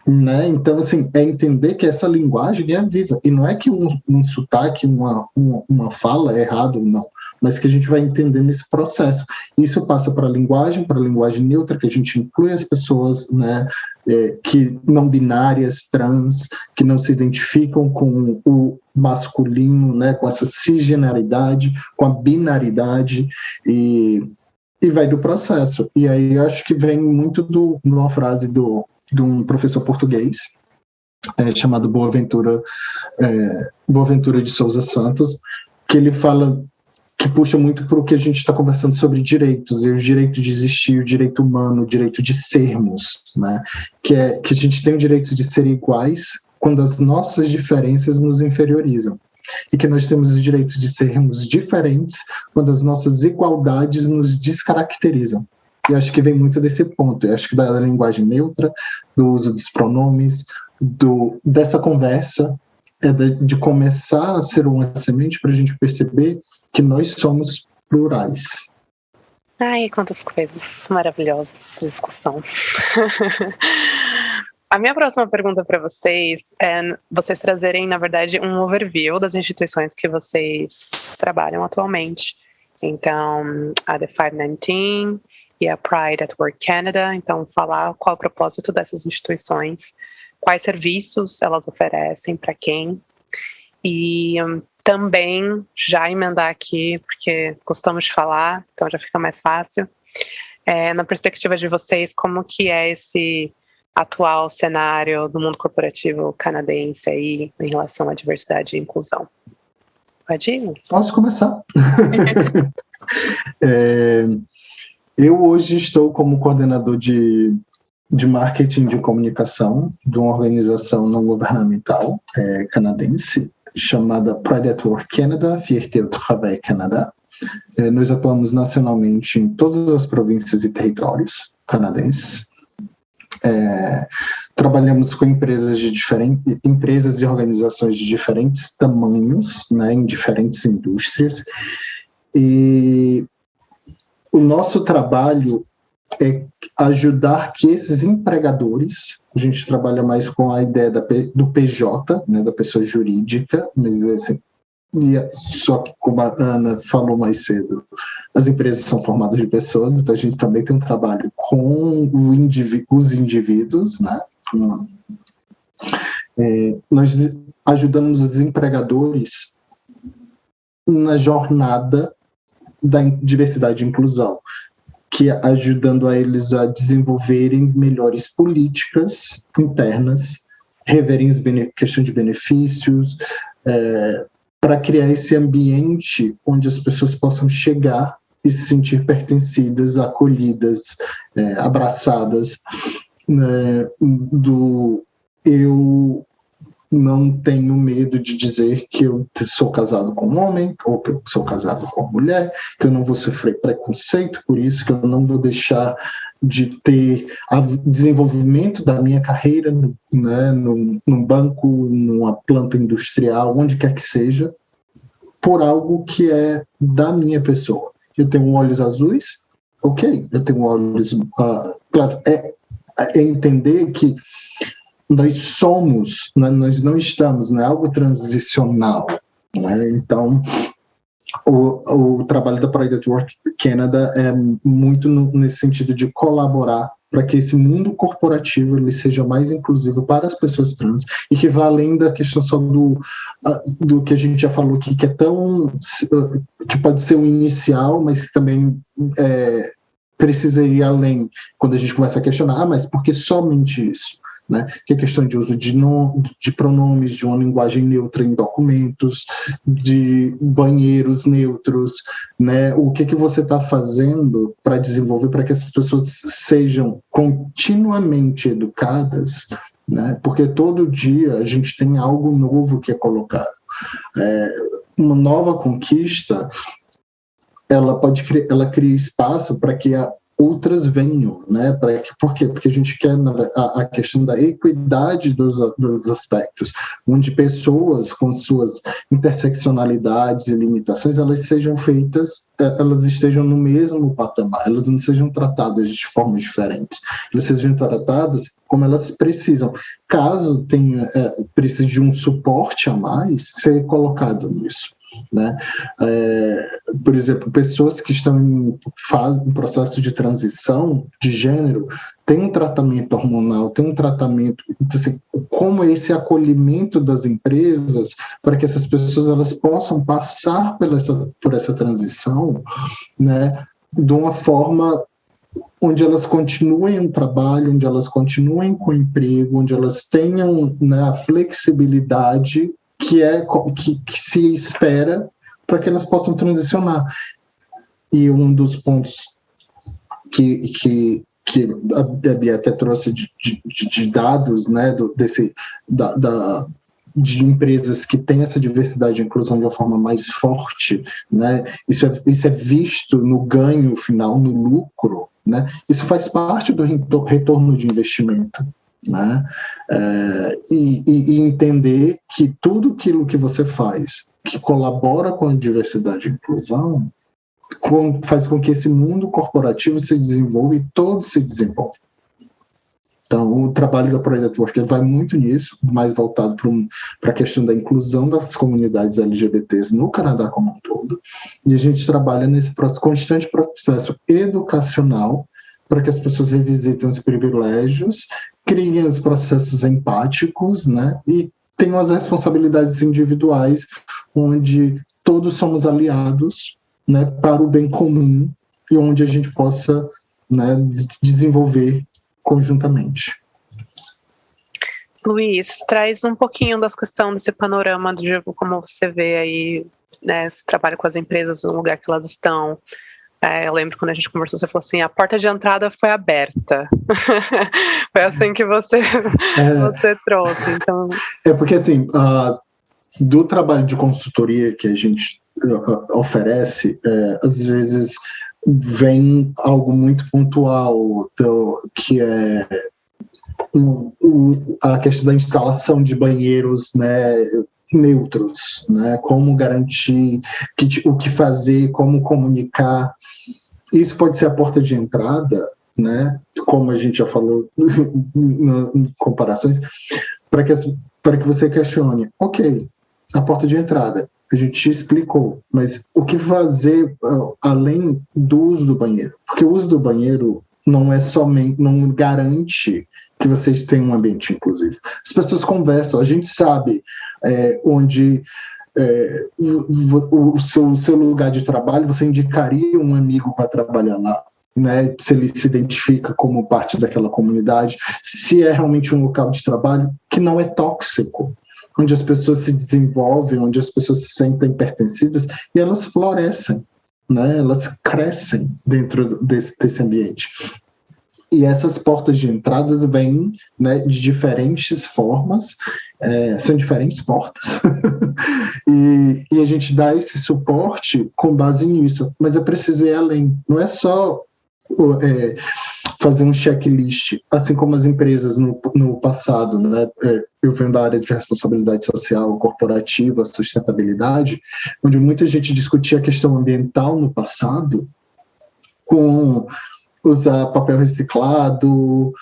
né? Então, assim, é entender que essa linguagem é viva. E não é que um sotaque, uma fala é errado, não. Mas que a gente vai entender nesse processo. Isso passa para a linguagem neutra, que a gente inclui as pessoas, né, que não binárias, trans, que não se identificam com o masculino, né, com essa cisgeneridade, com a binaridade, e vai do processo. E aí eu acho que vem muito de uma frase de um professor português, chamado Boaventura de Souza Santos, que ele fala, que puxa muito para o que a gente está conversando sobre direitos, e o direito de existir, o direito humano, o direito de sermos, né? Que a gente tem o direito de ser iguais quando as nossas diferenças nos inferiorizam, e que nós temos o direito de sermos diferentes quando as nossas igualdades nos descaracterizam. E acho que vem muito desse ponto. Eu acho que da linguagem neutra, do uso dos pronomes, dessa conversa, de começar a ser uma semente para a gente perceber que nós somos plurais. Ai, quantas coisas maravilhosas essa discussão. A minha próxima pergunta para vocês é vocês trazerem, na verdade, um overview das instituições que vocês trabalham atualmente. Então, a The 519 e a Pride at Work Canada. Então, falar qual é o propósito dessas instituições, quais serviços elas oferecem, para quem. E também já emendar aqui, porque gostamos de falar, então já fica mais fácil. Na perspectiva de vocês, como que é esse atual cenário do mundo corporativo canadense aí em relação à diversidade e inclusão? Pode ir? Posso começar? Eu hoje estou como coordenador de marketing de comunicação de uma organização não governamental canadense chamada Pride at Work Canada, Fierté au Travail Canada. Nós atuamos nacionalmente em todas as províncias e territórios canadenses. Trabalhamos com empresas e organizações de diferentes tamanhos, né, em diferentes indústrias, e o nosso trabalho é ajudar que esses empregadores, a gente trabalha mais com a ideia do PJ, né, da pessoa jurídica, mas assim, só que como a Ana falou mais cedo, as empresas são formadas de pessoas, então a gente também tem um trabalho com os indivíduos, né? Nós ajudamos os empregadores na jornada da diversidade e inclusão, que é ajudando a eles a desenvolverem melhores políticas internas, reverem questão de benefícios, para criar esse ambiente onde as pessoas possam chegar e se sentir pertencidas, acolhidas, abraçadas. Eu não tenho medo de dizer que eu sou casado com um homem, ou que eu sou casado com uma mulher, que eu não vou sofrer preconceito por isso, que eu não vou deixar de ter desenvolvimento da minha carreira, né, num banco, numa planta industrial, onde quer que seja, por algo que é da minha pessoa. Eu tenho olhos azuis, ok, eu tenho olhos... claro, entender que nós somos, nós não estamos, não é algo transicional, né? Então, o trabalho da Pride at Work Canada é muito nesse sentido de colaborar para que esse mundo corporativo ele seja mais inclusivo para as pessoas trans e que vá além da questão só do que a gente já falou aqui, que é que pode ser o inicial, mas que também precisa ir além quando a gente começa a questionar, mas por que somente isso? Né? Que é questão de uso de pronomes, de uma linguagem neutra em documentos, de banheiros neutros, né? O que você está fazendo para desenvolver, para que as pessoas sejam continuamente educadas, né? Porque todo dia a gente tem algo novo que é colocado. Uma nova conquista, ela cria espaço para que outras venham, né? Por quê? Porque a gente quer a questão da equidade dos aspectos, onde pessoas com suas interseccionalidades e limitações, elas sejam feitas, elas estejam no mesmo patamar, elas não sejam tratadas de formas diferentes, elas sejam tratadas como elas precisam. Caso precise de um suporte a mais, ser colocado nisso. Né? Por exemplo, pessoas que estão em processo de transição de gênero têm um tratamento hormonal, tem um tratamento, assim, como esse acolhimento das empresas para que essas pessoas elas possam passar por essa transição, né, de uma forma onde elas continuem o trabalho, onde elas continuem com o emprego, onde elas tenham, né, a flexibilidade que se espera para que elas possam transicionar. E um dos pontos que a Bia até trouxe de dados, né, de empresas que têm essa diversidade e inclusão de uma forma mais forte, né, isso é visto no ganho final, no lucro, né, isso faz parte do retorno de investimento. Né? E entender que tudo aquilo que você faz que colabora com a diversidade e inclusão faz com que esse mundo corporativo se desenvolva e todos se desenvolvam. Então, o trabalho da Project Work vai muito nisso, mais voltado para a questão da inclusão das comunidades LGBTs no Canadá como um todo. E a gente trabalha nesse constante processo educacional para que as pessoas revisitem os privilégios, criem os processos empáticos, né, e tenham as responsabilidades individuais, onde todos somos aliados, né, para o bem comum e onde a gente possa, né, desenvolver conjuntamente. Luiz, traz um pouquinho das questões desse panorama de como você vê aí, né, esse trabalho com as empresas no lugar que elas estão. Eu lembro quando a gente conversou, você falou assim, a porta de entrada foi aberta. Foi assim que você trouxe. Então... porque assim, do trabalho de consultoria que a gente oferece, às vezes vem algo muito pontual, que é a questão da instalação de banheiros, né, neutros, né? Como garantir o que fazer, como comunicar. Isso pode ser a porta de entrada, né? Como a gente já falou em comparações, para que você questione. Ok, a porta de entrada, a gente te explicou, mas o que fazer além do uso do banheiro? Porque o uso do banheiro não garante que vocês tenham um ambiente inclusivo. As pessoas conversam, a gente sabe onde o seu lugar de trabalho, você indicaria um amigo para trabalhar lá, né, se ele se identifica como parte daquela comunidade, se é realmente um local de trabalho que não é tóxico, onde as pessoas se desenvolvem, onde as pessoas se sentem pertencidas e elas florescem, né, elas crescem dentro desse ambiente. E essas portas de entradas vêm, né, de diferentes formas, são diferentes portas, e a gente dá esse suporte com base nisso, mas é preciso ir além, não é só fazer um checklist, assim como as empresas no passado, né, eu venho da área de responsabilidade social corporativa, sustentabilidade, onde muita gente discutia a questão ambiental no passado, com usar papel reciclado,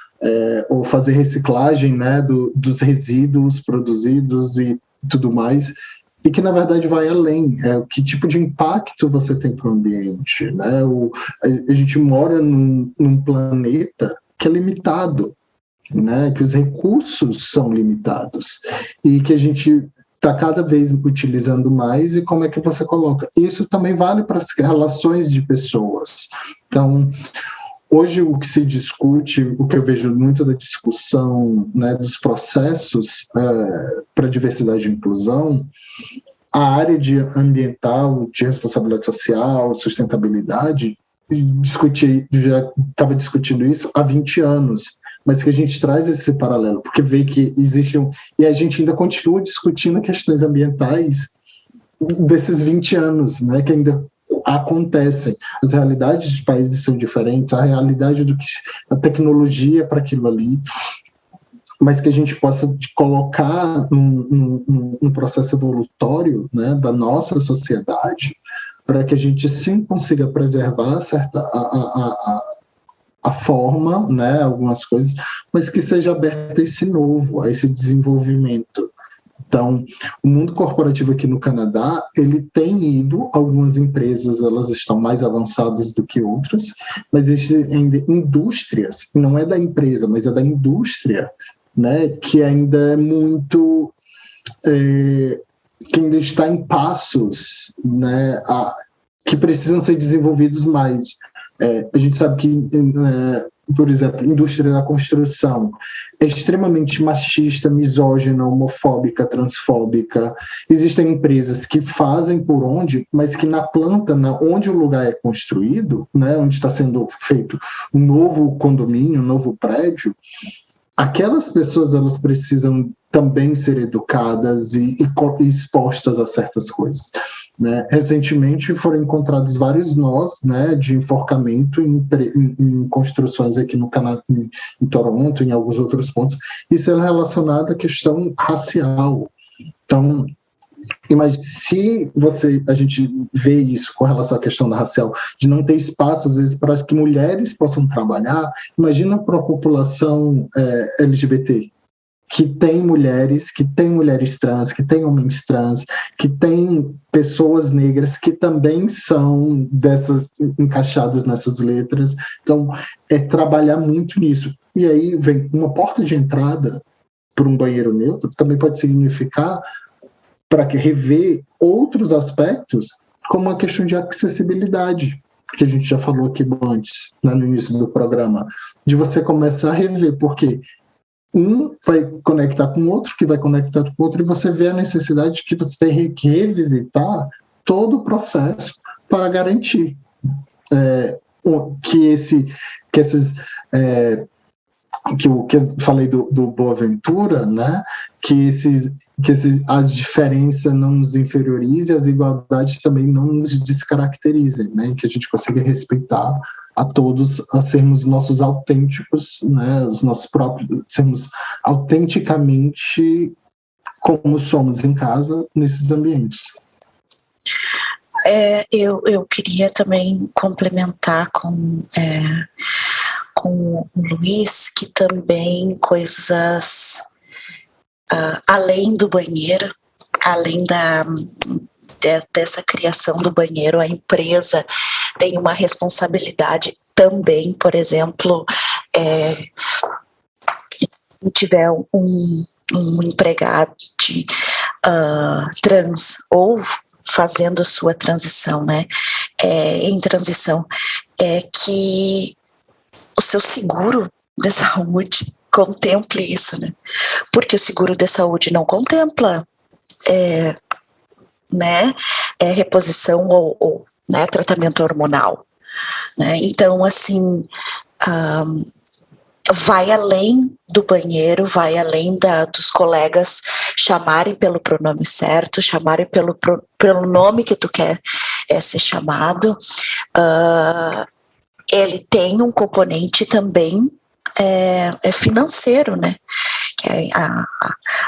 ou fazer reciclagem, né, dos resíduos produzidos e tudo mais, e que na verdade vai além, que tipo de impacto você tem para o ambiente, né? A gente mora num planeta que é limitado, né, que os recursos são limitados, e que a gente está cada vez utilizando mais, e como é que você coloca? Isso também vale para as relações de pessoas. Então, hoje o que se discute, o que eu vejo muito da discussão, né, dos processos para diversidade e inclusão, a área de ambiental, de responsabilidade social, sustentabilidade, já estava discutindo isso há 20 anos, mas que a gente traz esse paralelo, porque vê que existe e a gente ainda continua discutindo questões ambientais desses 20 anos, né, que ainda acontecem. As realidades de países são diferentes, a realidade a tecnologia para aquilo ali, mas que a gente possa colocar num processo evolutório, né, da nossa sociedade, para que a gente sim consiga preservar a forma, né, algumas coisas, mas que seja aberta a esse novo, a esse desenvolvimento. Então, o mundo corporativo aqui no Canadá, ele tem ido, algumas empresas elas estão mais avançadas do que outras, mas existem ainda indústrias, não é da empresa, mas é da indústria, né, que ainda é muito... que ainda está em passos, né, que precisam ser desenvolvidos mais. A gente sabe que, por exemplo, a indústria da construção é extremamente machista, misógina, homofóbica, transfóbica. Existem empresas que fazem por onde, mas que na planta, onde o lugar é construído, né, onde está sendo feito um novo condomínio, um novo prédio, aquelas pessoas elas precisam também ser educadas e expostas a certas coisas, né? Recentemente foram encontrados vários nós, né, de enforcamento em construções aqui no Canadá, em Toronto, em alguns outros pontos. Isso é relacionado à questão racial. Então, imagine, se a gente vê isso com relação à questão da racial, de não ter espaço, às vezes, para que mulheres possam trabalhar, imagina para a população LGBT, que tem mulheres trans, que tem homens trans, que tem pessoas negras que também são encaixadas nessas letras. Então, trabalhar muito nisso. E aí vem uma porta de entrada para um banheiro neutro, também pode significar para rever outros aspectos, como a questão de acessibilidade, que a gente já falou aqui antes, né, no início do programa, de você começar a rever, porque um vai conectar com o outro, que vai conectar com o outro, e você vê a necessidade de que você tem que revisitar todo o processo para garantir que eu falei do Boaventura, né, que a diferença não nos inferiorize, as igualdades também não nos descaracterizem, né, que a gente consiga respeitar a todos, a sermos nossos autênticos, né, os nossos próprios, sermos autenticamente como somos em casa, nesses ambientes. Eu queria também complementar com o Luiz, que também coisas além do banheiro, além dessa criação do banheiro, a empresa tem uma responsabilidade também, por exemplo, se tiver um empregado trans ou fazendo a sua transição, né, em transição, que o seu seguro de saúde contemple isso, né? Porque o seguro de saúde não contempla reposição ou né, tratamento hormonal, né? Então, assim, vai além do banheiro, vai além dos colegas chamarem pelo pronome certo, chamarem pelo nome que tu quer ser chamado. Ele tem um componente também financeiro, né? Que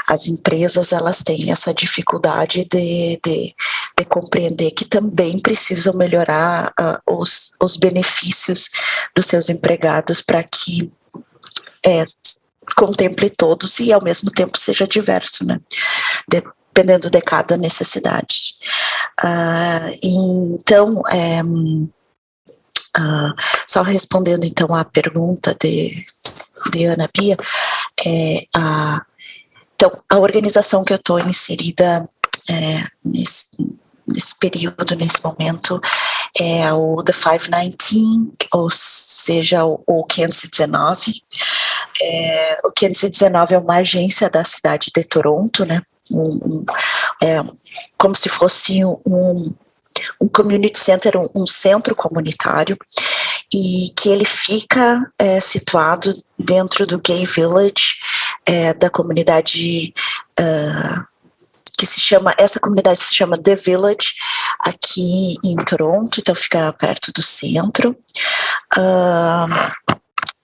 as empresas elas têm essa dificuldade de compreender que também precisam melhorar os benefícios dos seus empregados para que contemple todos e ao mesmo tempo seja diverso, né? Dependendo de cada necessidade. Então, só respondendo então à pergunta de Ana Bia, então a organização que eu estou inserida nesse período, nesse momento, é o The 519, ou seja, o 519. O 519 é uma agência da cidade de Toronto, né? Como se fosse um community center, um centro comunitário, e que ele fica situado dentro do Gay Village, da comunidade essa comunidade se chama The Village, aqui em Toronto, então fica perto do centro.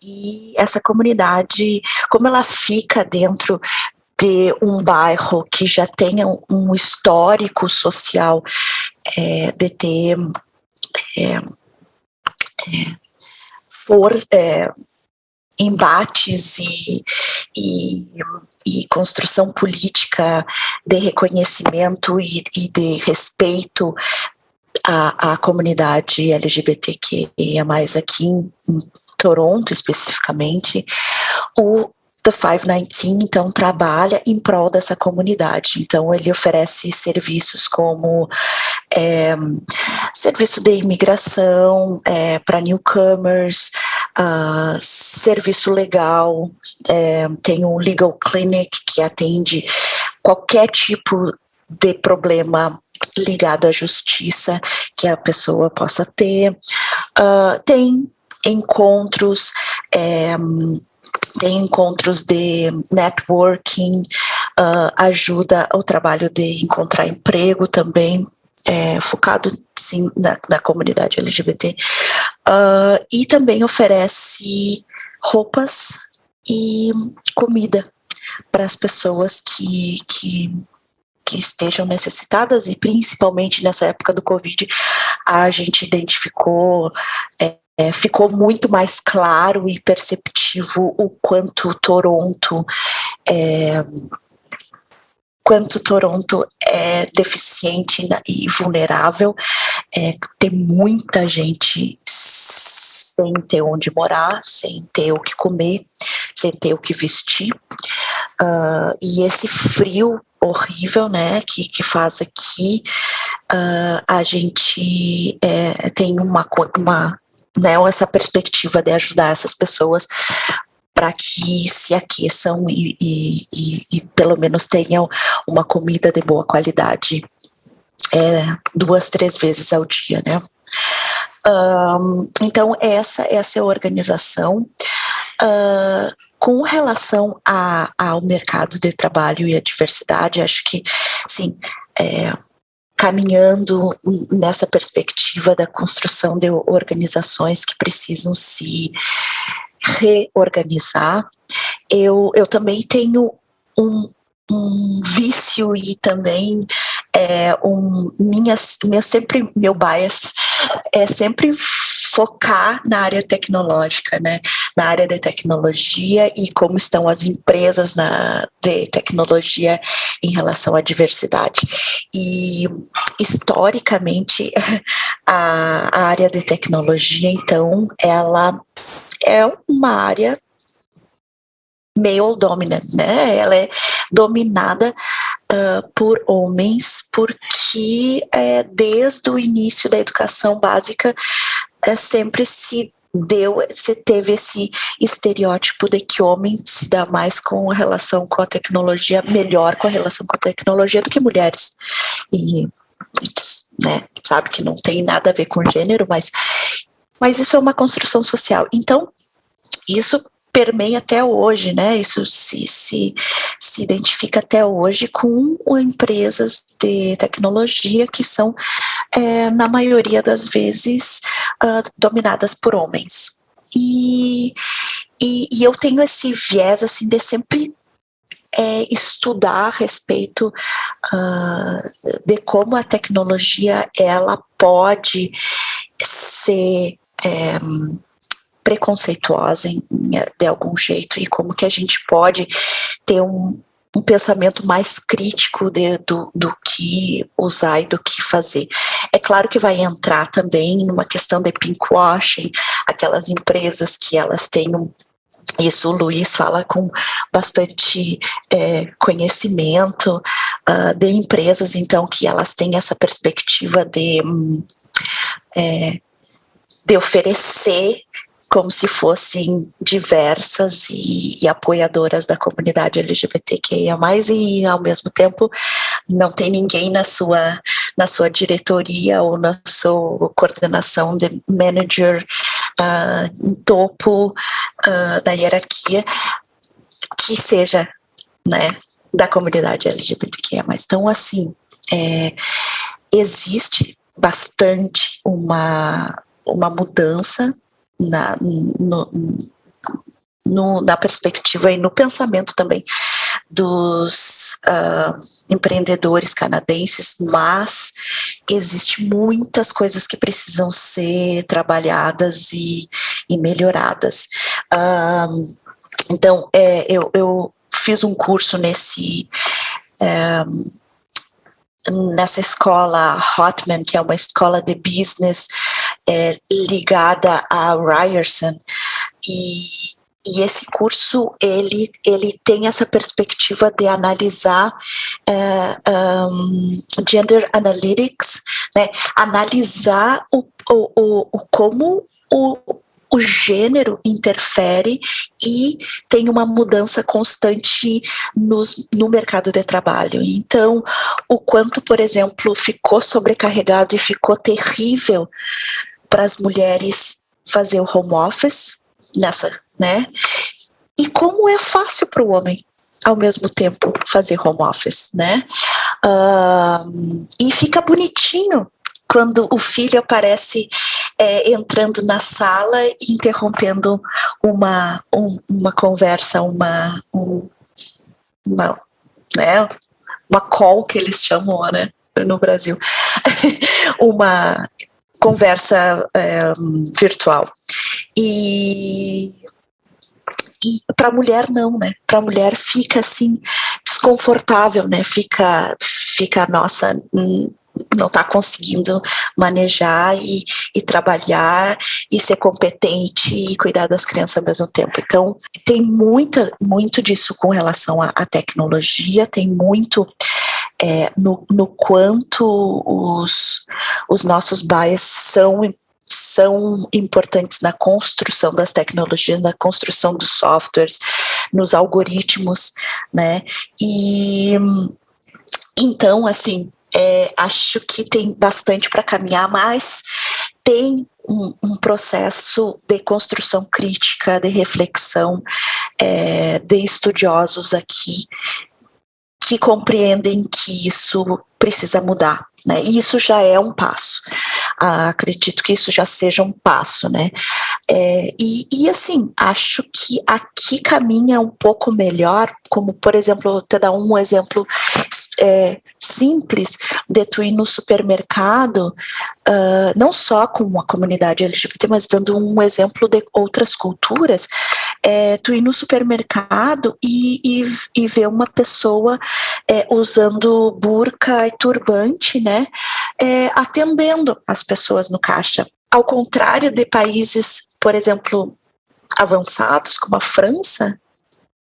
E essa comunidade, como ela fica dentro de um bairro que já tenha um histórico social de ter embates e construção política de reconhecimento e de respeito à comunidade LGBTQIA+, aqui em Toronto especificamente, o The 519, então, trabalha em prol dessa comunidade. Então, ele oferece serviços como serviço de imigração para newcomers, serviço legal, tem um legal clinic que atende qualquer tipo de problema ligado à justiça que a pessoa possa ter. Tem encontros de networking, ajuda ao trabalho de encontrar emprego também, focado sim na comunidade LGBT, e também oferece roupas e comida para as pessoas que estejam necessitadas, e principalmente nessa época do Covid, a gente identificou, ficou muito mais claro e perceptivo o quanto Toronto é deficiente e vulnerável. Tem muita gente sem ter onde morar, sem ter o que comer, sem ter o que vestir, e esse frio horrível, né, que faz aqui, a gente tem essa perspectiva de ajudar essas pessoas para que se aqueçam e pelo menos tenham uma comida de boa qualidade 2, 3 vezes ao dia, né? Então, essa é a organização. Com relação ao mercado de trabalho e à diversidade, acho que, sim, caminhando nessa perspectiva da construção de organizações que precisam se reorganizar, eu também tenho um vício e também meu bias é sempre focar na área tecnológica, né? Na área de tecnologia e como estão as empresas de tecnologia em relação à diversidade. E, historicamente, a área de tecnologia, então, ela é uma área male dominant, né? Ela é dominada por homens, porque desde o início da educação básica sempre se teve esse estereótipo de que homem se dá mais com a relação com a tecnologia, melhor com a relação com a tecnologia do que mulheres. E, né, sabe que não tem nada a ver com gênero, mas isso é uma construção social. Então, isso permeia até hoje, né? Isso se identifica até hoje com empresas de tecnologia que são, na maioria das vezes, dominadas por homens. E eu tenho esse viés assim, de sempre estudar a respeito de como a tecnologia ela pode ser preconceituosa de algum jeito, e como que a gente pode ter um pensamento mais crítico do que usar e do que fazer. É claro que vai entrar também numa questão de pinkwashing, aquelas empresas que elas têm isso o Luiz fala com bastante conhecimento de empresas, então, que elas têm essa perspectiva de oferecer como se fossem diversas e apoiadoras da comunidade LGBTQIA+, e ao mesmo tempo não tem ninguém na sua diretoria ou na sua coordenação de manager em topo da hierarquia que seja, né, da comunidade LGBTQIA+. Então, assim, existe bastante uma mudança na perspectiva e no pensamento também dos empreendedores canadenses, mas existem muitas coisas que precisam ser trabalhadas e melhoradas. Então, eu fiz um curso nessa escola Hotman, que é uma escola de business ligada a Ryerson, e esse curso, ele tem essa perspectiva de analisar gender analytics, né? Analisar como o gênero interfere e tem uma mudança constante no mercado de trabalho. Então, o quanto, por exemplo, ficou sobrecarregado e ficou terrível para as mulheres fazer o home office, né? E como é fácil para o homem, ao mesmo tempo, fazer home office, né? E fica bonitinho quando o filho aparece entrando na sala e interrompendo uma conversa, uma call, que eles chamam, né, no Brasil, uma conversa virtual. E para a mulher não, né? Para a mulher fica assim desconfortável, né? Fica nossa, não está conseguindo manejar e trabalhar e ser competente e cuidar das crianças ao mesmo tempo. Então, tem muito disso com relação à tecnologia, tem muito no quanto os nossos bias são importantes na construção das tecnologias, na construção dos softwares, nos algoritmos, né? E então, assim, acho que tem bastante para caminhar, mas tem um processo de construção crítica, de reflexão, de estudiosos aqui que compreendem que isso precisa mudar, né? E isso já é um passo. Acredito que isso já seja um passo, né? E assim, acho que aqui caminha um pouco melhor, como, por exemplo, vou te dar um exemplo simples de tu ir no supermercado, não só com a comunidade LGBT, mas dando um exemplo de outras culturas, tu ir no supermercado e ver uma pessoa usando burca e turbante, né, atendendo as pessoas no caixa. Ao contrário de países, por exemplo, avançados, como a França,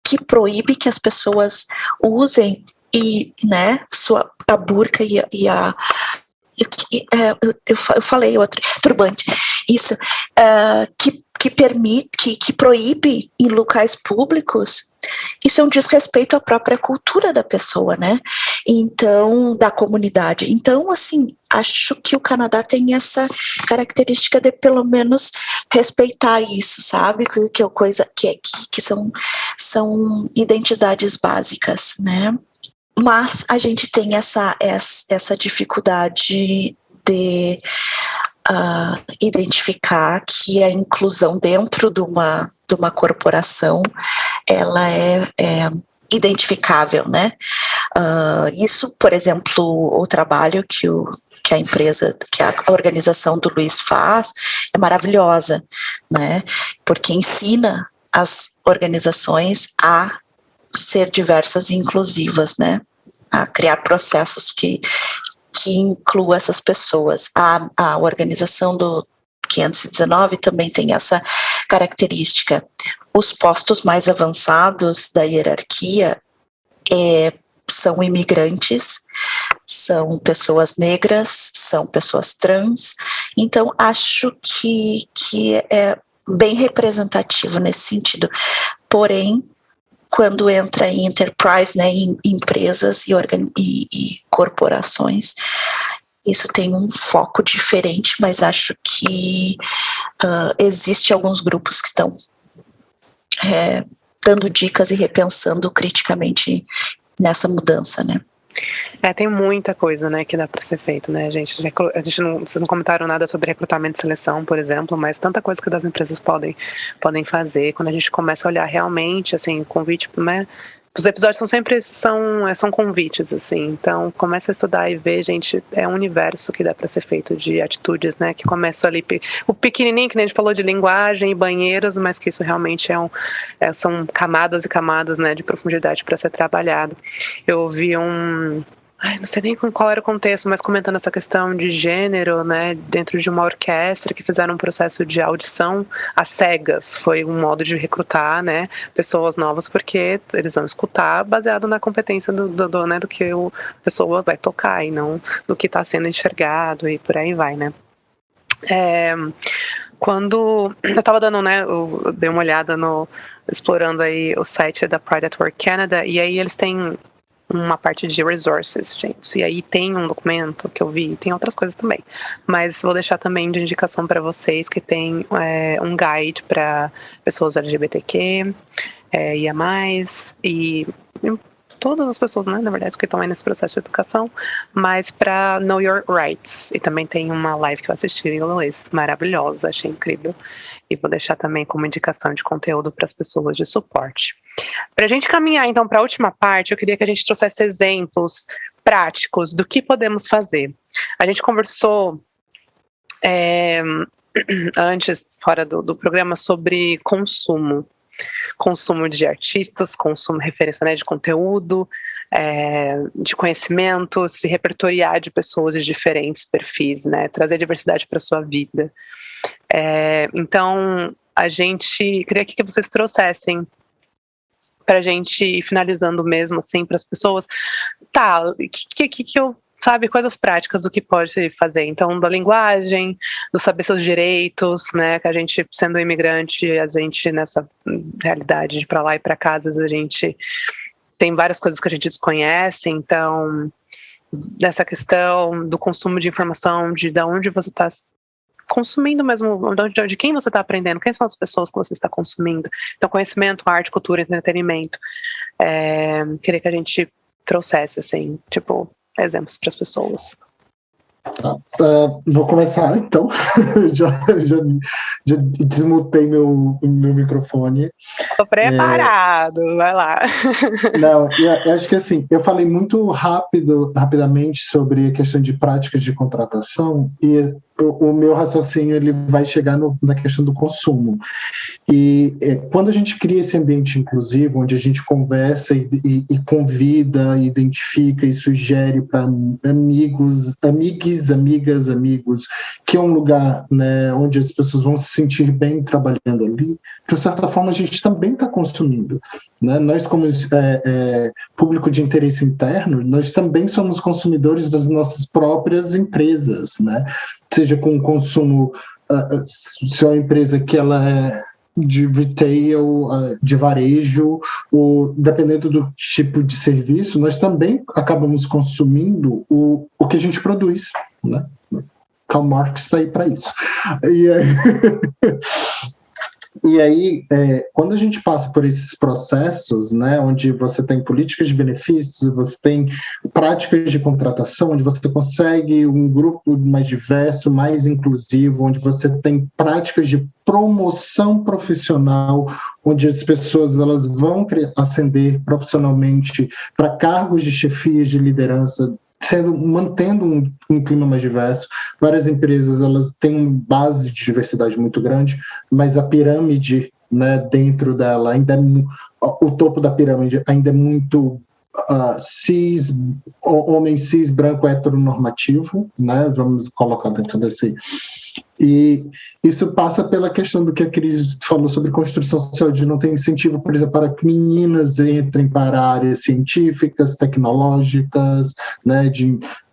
que proíbe que as pessoas usem a burca e a... Eu falei outro, turbante, isso, que permite, que proíbe em locais públicos. Isso é um desrespeito à própria cultura da pessoa, né? Então, da comunidade. Então, assim, acho que o Canadá tem essa característica de pelo menos respeitar isso, sabe? Que é coisa que são identidades básicas, né? Mas a gente tem essa dificuldade de identificar que a inclusão dentro de uma corporação, ela é identificável, né? Isso, por exemplo, o trabalho que a empresa, que a organização do Luiz faz, é maravilhosa, né? Porque ensina as organizações a ser diversas e inclusivas, né? A criar processos que incluam essas pessoas. A organização do 519 também tem essa característica. Os postos mais avançados da hierarquia são imigrantes, são pessoas negras, são pessoas trans. Então, acho que é bem representativo nesse sentido. Porém, quando entra em enterprise, né, em empresas e corporações, isso tem um foco diferente, mas acho que existe alguns grupos que estão dando dicas e repensando criticamente nessa mudança, né? Tem muita coisa, né, que dá para ser feito, né, gente? Vocês não comentaram nada sobre recrutamento e seleção, por exemplo, mas tanta coisa que as empresas podem fazer quando a gente começa a olhar realmente, assim, convite, né? Os episódios são convites, assim, então começa a estudar e ver, gente, é um universo que dá para ser feito de atitudes, né, que começa ali, o pequenininho, que a gente falou de linguagem e banheiros, mas que isso realmente são camadas e camadas, né, de profundidade para ser trabalhado. Eu ouvi não sei nem qual era o contexto, mas comentando essa questão de gênero, né, dentro de uma orquestra, que fizeram um processo de audição às cegas. Foi um modo de recrutar, né, pessoas novas, porque eles vão escutar baseado na competência do que a pessoa vai tocar e não do que está sendo enxergado e por aí vai, né. Quando eu estava dando, né, eu dei uma olhada explorando aí o site da Pride at Work Canada, e aí eles têm uma parte de resources, gente. E aí tem um documento que eu vi, tem outras coisas também. Mas vou deixar também de indicação para vocês que tem um guide para pessoas LGBTQ, e todas as pessoas, né, na verdade, que estão aí nesse processo de educação, mas para Know Your Rights. E também tem uma live que eu assisti em inglês, maravilhosa, achei incrível. E vou deixar também como indicação de conteúdo para as pessoas de suporte. Para a gente caminhar, então, para a última parte, eu queria que a gente trouxesse exemplos práticos do que podemos fazer. A gente conversou antes, fora do programa, sobre consumo de artistas, referência, né, de conteúdo, de conhecimento, se repertoriar de pessoas de diferentes perfis, né, trazer diversidade para a sua vida. Então, a gente queria que vocês trouxessem para a gente ir finalizando mesmo, assim, para as pessoas, que eu, sabe, coisas práticas do que pode fazer. Então, da linguagem, do saber seus direitos, né, que a gente, sendo imigrante, a gente, nessa realidade de para lá e para cá, às vezes a gente tem várias coisas que a gente desconhece, então, dessa questão do consumo de informação, de onde você está consumindo mesmo, de quem você está aprendendo, quem são as pessoas que você está consumindo. Então, conhecimento, arte, cultura, entretenimento. Queria que a gente trouxesse, assim, tipo, exemplos para as pessoas. Vou começar, então. já desmutei meu microfone. Estou preparado, vai lá. Não, eu acho que assim, eu falei muito rapidamente sobre a questão de práticas de contratação e o meu raciocínio ele vai chegar na questão do consumo. E quando a gente cria esse ambiente inclusivo, onde a gente conversa e convida, identifica e sugere para amigos, amigos, que é um lugar, né, onde as pessoas vão se sentir bem trabalhando ali, de certa forma a gente também está consumindo. Né? Nós, como público de interesse interno, nós também somos consumidores das nossas próprias empresas, né? Seja com consumo, se é uma empresa que ela é de retail, de varejo, ou dependendo do tipo de serviço, nós também acabamos consumindo o que a gente produz, né? Karl Marx está aí para isso. E aí, quando a gente passa por esses processos, né, onde você tem políticas de benefícios, você tem práticas de contratação, onde você consegue um grupo mais diverso, mais inclusivo, onde você tem práticas de promoção profissional, onde as pessoas elas vão ascender profissionalmente para cargos de chefias de liderança, mantendo um clima mais diverso. Várias empresas elas têm uma base de diversidade muito grande, mas a pirâmide, né, dentro dela ainda o topo da pirâmide ainda é muito homem cis, branco, heteronormativo, né? Vamos colocar dentro desse. E isso passa pela questão do que a Cris falou sobre construção social, de não ter incentivo, por exemplo, para que meninas entrem para áreas científicas, tecnológicas, né,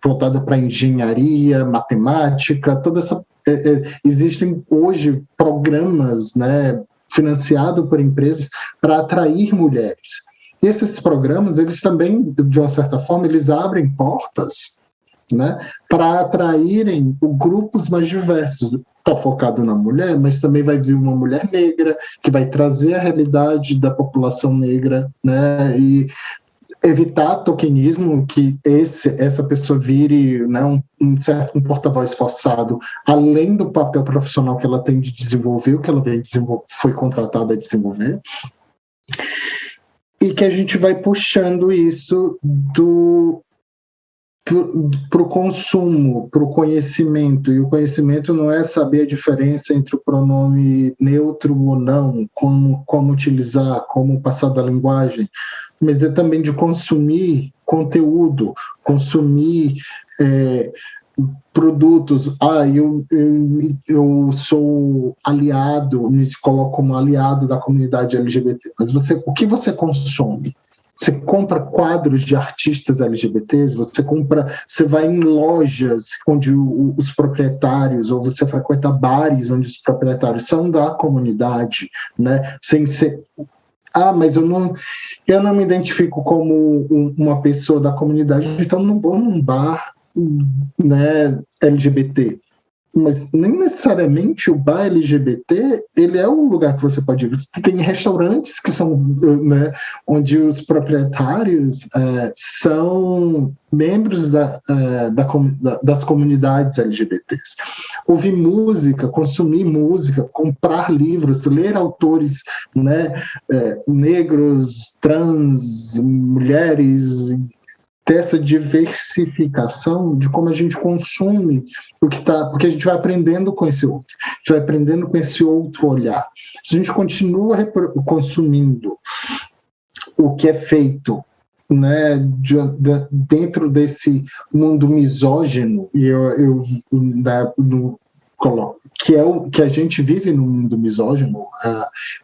voltada para engenharia, matemática, toda essa. Existem hoje programas, né, financiados por empresas para atrair mulheres. E esses programas, eles também, de uma certa forma, eles abrem portas, né, para atraírem grupos mais diversos. Está focado na mulher, mas também vai vir uma mulher negra, que vai trazer a realidade da população negra, né, e evitar tokenismo, que essa pessoa vire, né, um porta-voz forçado, além do papel profissional que ela tem de desenvolver, o que ela foi contratada a desenvolver, e que a gente vai puxando isso para o consumo, para o conhecimento, e o conhecimento não é saber a diferença entre o pronome neutro ou não, como utilizar, como passar da linguagem, mas é também de consumir conteúdo, consumir produtos. Eu sou aliado, me coloco como aliado da comunidade LGBT, mas o que você consome? Você compra quadros de artistas LGBTs, você vai em lojas onde os proprietários, ou você frequenta bares onde os proprietários são da comunidade, né? Sem ser... mas eu não me identifico como uma pessoa da comunidade, então não vou num bar, né, LGBT. Mas nem necessariamente o bar LGBT, ele é um lugar que você pode ir. Tem restaurantes que são, né, onde os proprietários são membros das comunidades LGBTs. Ouvir música, consumir música, comprar livros, ler autores, né, negros, trans, mulheres, ter essa diversificação de como a gente consome porque a gente vai aprendendo com esse outro, a gente vai aprendendo com esse outro olhar. Se a gente continua consumindo o que é feito, né, dentro desse mundo misógino, e eu coloco que é o que a gente vive no mundo misógino.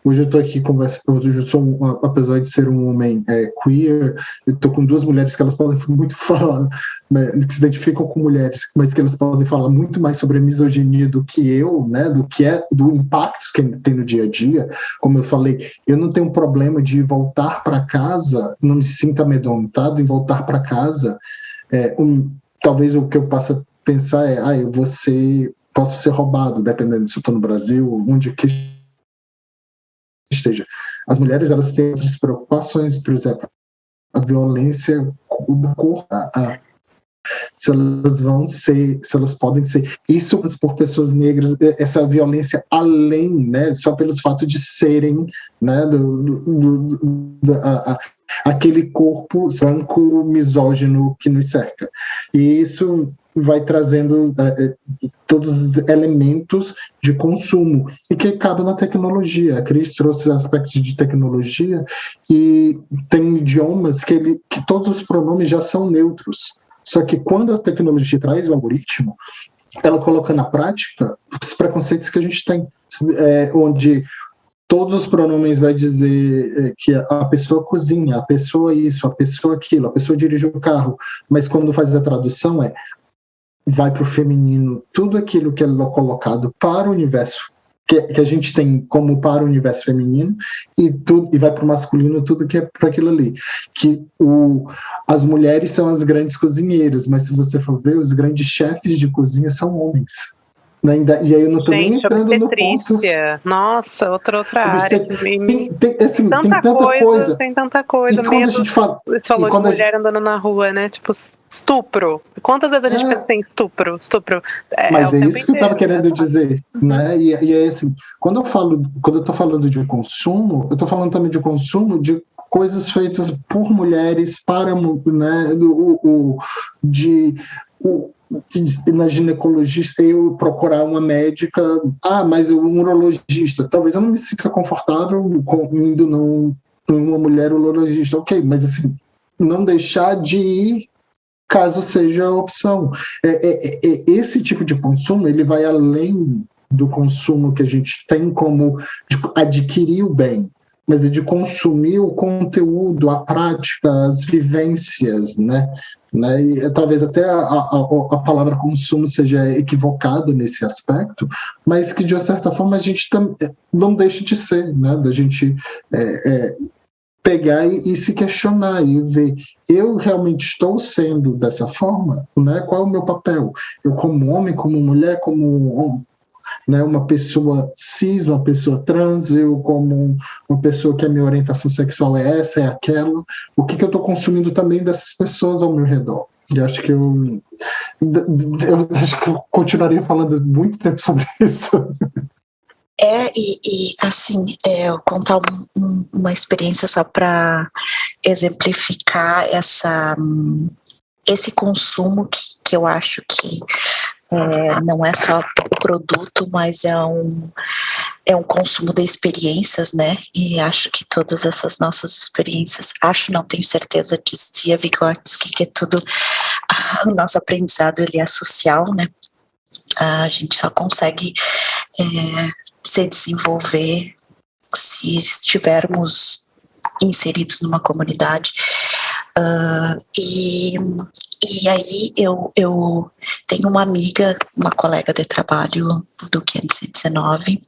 Hoje eu estou aqui conversando, hoje eu sou, apesar de ser um homem queer, eu estou com duas mulheres que elas podem muito falar, né, que se identificam com mulheres, mas que elas podem falar muito mais sobre a misoginia do que eu, né, do impacto que tem no dia a dia. Como eu falei, eu não tenho problema de voltar para casa, não me sinto amedrontado em voltar para casa. Talvez o que eu possa pensar posso ser roubado, dependendo se eu estou no Brasil, onde que esteja. As mulheres, elas têm outras preocupações, por exemplo, a violência do corpo, se elas podem ser, isso por pessoas negras, essa violência além, né, só pelos fatos de serem, né, aquele corpo branco misógino que nos cerca. E isso vai trazendo todos os elementos de consumo e que cabe na tecnologia. A Cris trouxe aspectos de tecnologia e tem idiomas que todos os pronomes já são neutros. Só que quando a tecnologia traz o algoritmo, ela coloca na prática os preconceitos que a gente tem, onde todos os pronomes vai dizer que a pessoa cozinha, a pessoa isso, a pessoa aquilo, a pessoa dirige o carro, mas quando faz a tradução vai para o feminino, tudo aquilo que é colocado para o universo, que a gente tem como para o universo feminino, e vai para o masculino tudo que é para aquilo ali. Que as mulheres são as grandes cozinheiras, mas se você for ver, os grandes chefes de cozinha são homens. E aí eu não estou nem entrando no ponto... Nossa, outra área. Tem tanta coisa. E quando a gente fala... Você falou de mulher andando na rua, né? Tipo, estupro. Quantas vezes a gente pensa em estupro? Mas é isso que eu estava querendo dizer, né? E aí, assim, quando eu estou falando de consumo, eu estou falando também de consumo de coisas feitas por mulheres para, né, na ginecologista, eu procurar uma médica, mas um urologista, talvez eu não me sinta confortável indo numa mulher urologista, ok, mas assim, não deixar de ir caso seja a opção. Esse tipo de consumo, ele vai além do consumo que a gente tem como de adquirir o bem, mas é de consumir o conteúdo, a prática, as vivências, né? E talvez até a palavra consumo seja equivocada nesse aspecto, mas que de uma certa forma a gente não deixa de ser, né? Da gente pegar e se questionar e ver, eu realmente estou sendo dessa forma, né? Qual é o meu papel? Eu como homem, como mulher, como né, uma pessoa cis, uma pessoa trans, eu como uma pessoa que a minha orientação sexual é essa, é aquela, o que eu estou consumindo também dessas pessoas ao meu redor. E acho que eu acho que eu continuaria falando muito tempo sobre isso. Assim, eu contar uma experiência só para exemplificar esse consumo que eu acho que não é só produto, mas é um consumo de experiências, né? E acho que todas essas nossas experiências, não tenho certeza que dizia Vygotsky, que tudo, o nosso aprendizado ele é social, né? A gente só consegue se desenvolver se estivermos inseridos numa comunidade. E aí eu tenho uma amiga, uma colega de trabalho do 519,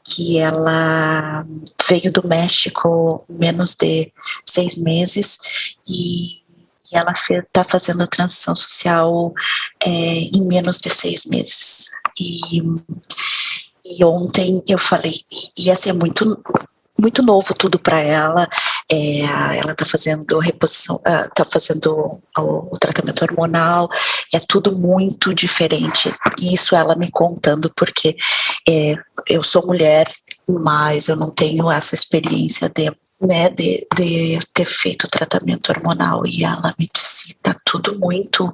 que ela veio do México menos de 6 meses e ela está fazendo a transição social em menos de 6 meses. E ontem eu falei, ia ser muito novo tudo para ela. Ela está fazendo reposição, está fazendo o tratamento hormonal, é tudo muito diferente. Isso ela me contando, porque eu sou mulher, mas eu não tenho essa experiência de ter feito tratamento hormonal, e ela me disse, está tudo muito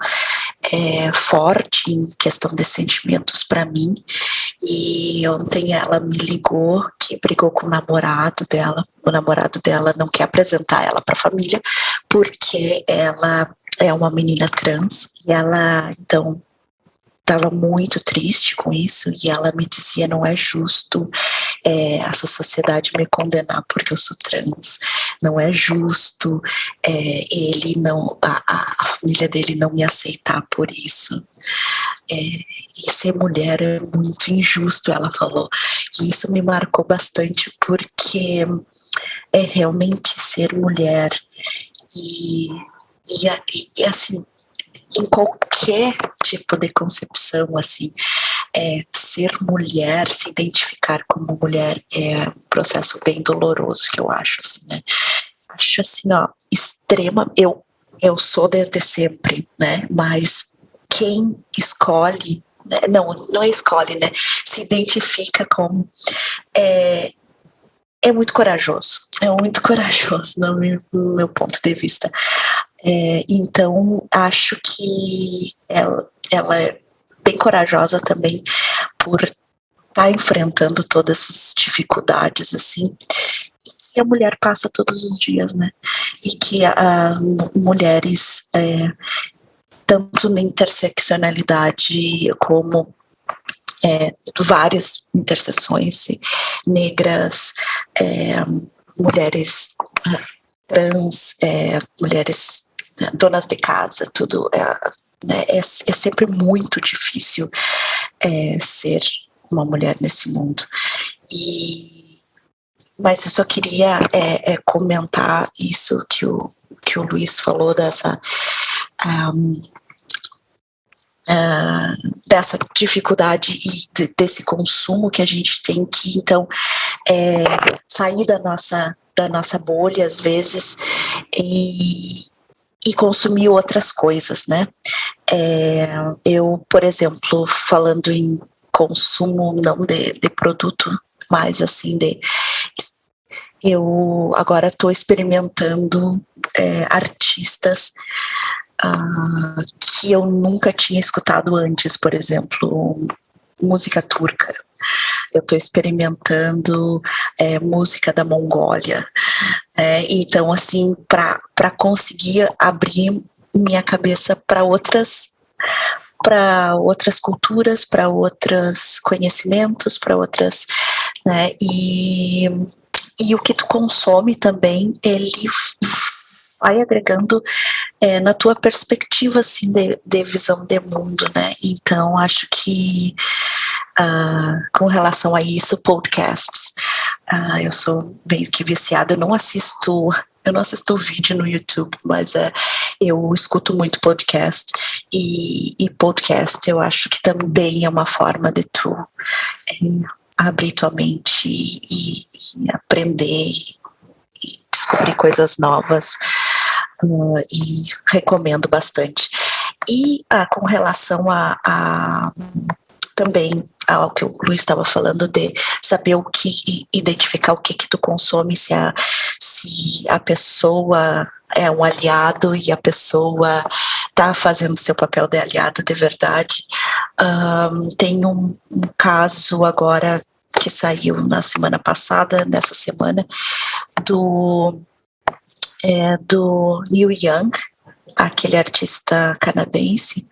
forte em questão de sentimentos para mim. E ontem ela me ligou que brigou com o namorado dela não quer apresentar ela para a família porque ela é uma menina trans, e ela então estava muito triste com isso, e ela me dizia, não é justo essa sociedade me condenar porque eu sou trans, não é justo ele não, a família dele não me aceitar por isso, e ser mulher é muito injusto, ela falou. E isso me marcou bastante, porque realmente ser mulher e assim, em qualquer tipo de concepção, assim, ser mulher, se identificar como mulher é um processo bem doloroso, que eu acho, assim, né? Acho assim, ó, extrema, eu sou desde sempre, né? Mas quem escolhe, né? Não escolhe, né? Se identifica como é muito corajoso, no meu ponto de vista. Então, acho que ela é bem corajosa também por estar enfrentando todas essas dificuldades, assim, que a mulher passa todos os dias, né? E que mulheres, tanto na interseccionalidade como várias interseções, negras, mulheres trans, mulheres donas de casa, tudo é sempre muito difícil ser uma mulher nesse mundo. Mas eu só queria comentar isso que o Luiz falou dessa dificuldade e desse consumo que a gente tem que, então, sair da nossa bolha, às vezes, e consumir outras coisas, né? Eu, por exemplo, falando em consumo, não de produto, mas assim, eu agora estou experimentando artistas que eu nunca tinha escutado antes, por exemplo, música turca. Eu estou experimentando música da Mongólia. Então, assim, para conseguir abrir minha cabeça para outras culturas, para outros conhecimentos, para outras, né? E o que tu consome também, ele vai agregando na tua perspectiva, assim, de visão de mundo, né? Então, acho que com relação a isso, podcasts, eu sou meio que viciada, eu não assisto Eu não assisto vídeo no YouTube, mas eu escuto muito podcast. E podcast eu acho que também é uma forma de tu abrir tua mente e aprender e descobrir coisas novas. E recomendo bastante. E com relação a também ao que o Luiz estava falando de saber o que, identificar o que tu consome, se a pessoa é um aliado e a pessoa está fazendo seu papel de aliado de verdade. Tem um caso agora que saiu na semana passada, nessa semana, do Neil Young, aquele artista canadense,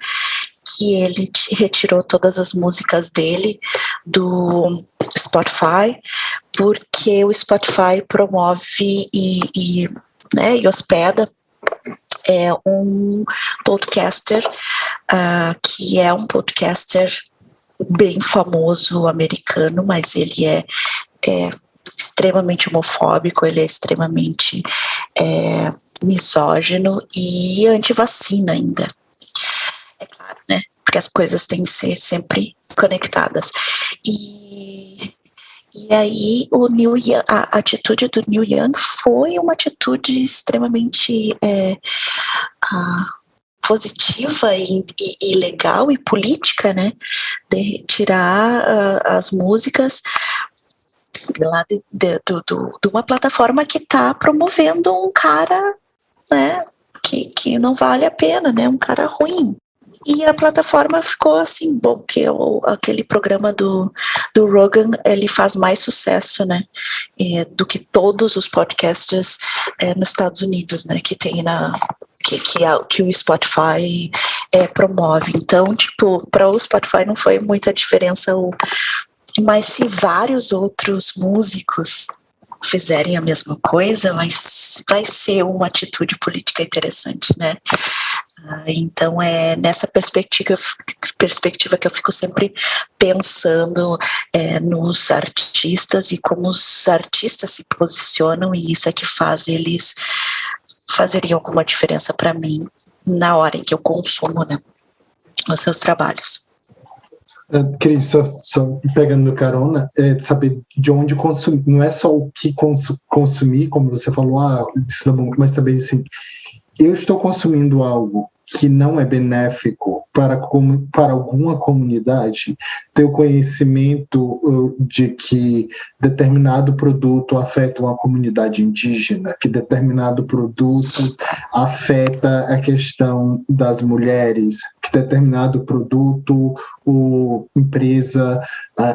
que ele retirou todas as músicas dele do Spotify, porque o Spotify promove e hospeda um podcaster, que é um podcaster bem famoso americano, mas ele é extremamente homofóbico, ele é extremamente misógino e anti-vacina ainda. É claro, né? Porque as coisas têm que ser sempre conectadas. E aí a atitude do Neil Young foi uma atitude extremamente positiva e legal e política, né? De tirar as músicas lá de uma plataforma que está promovendo um cara, né, que não vale a pena, né, um cara ruim. E a plataforma ficou assim, bom, que aquele programa do Rogan, ele faz mais sucesso, né, do que todos os podcasts nos Estados Unidos, né, que tem que o Spotify promove. Então, tipo, para o Spotify não foi muita diferença mas se vários outros músicos fizerem a mesma coisa, vai ser uma atitude política interessante, né? Então é nessa perspectiva que eu fico sempre pensando nos artistas e como os artistas se posicionam, e isso é que faz eles fazerem alguma diferença para mim na hora em que eu consumo, né, os seus trabalhos. Cris, só pegando no carona, saber de onde consumir, não é só o que consumir, como você falou, isso é bom, mas também assim, eu estou consumindo algo que não é benéfico para alguma comunidade, ter o conhecimento de que determinado produto afeta uma comunidade indígena, que determinado produto afeta a questão das mulheres, que determinado produto ou empresa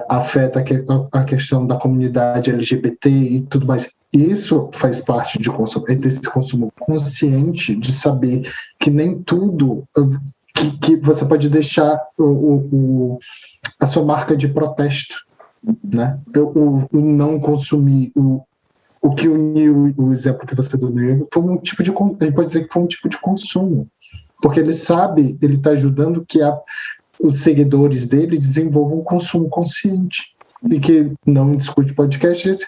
afeta a questão da comunidade LGBT e tudo mais. Isso faz parte de desse consumo consciente, de saber que nem tudo que você pode deixar a sua marca de protesto, né? O não consumir o que o exemplo que você deu foi um tipo de, a gente pode dizer que foi um tipo de consumo, porque ele sabe, ele está ajudando que os seguidores dele desenvolvam um consumo consciente e que não discute podcast.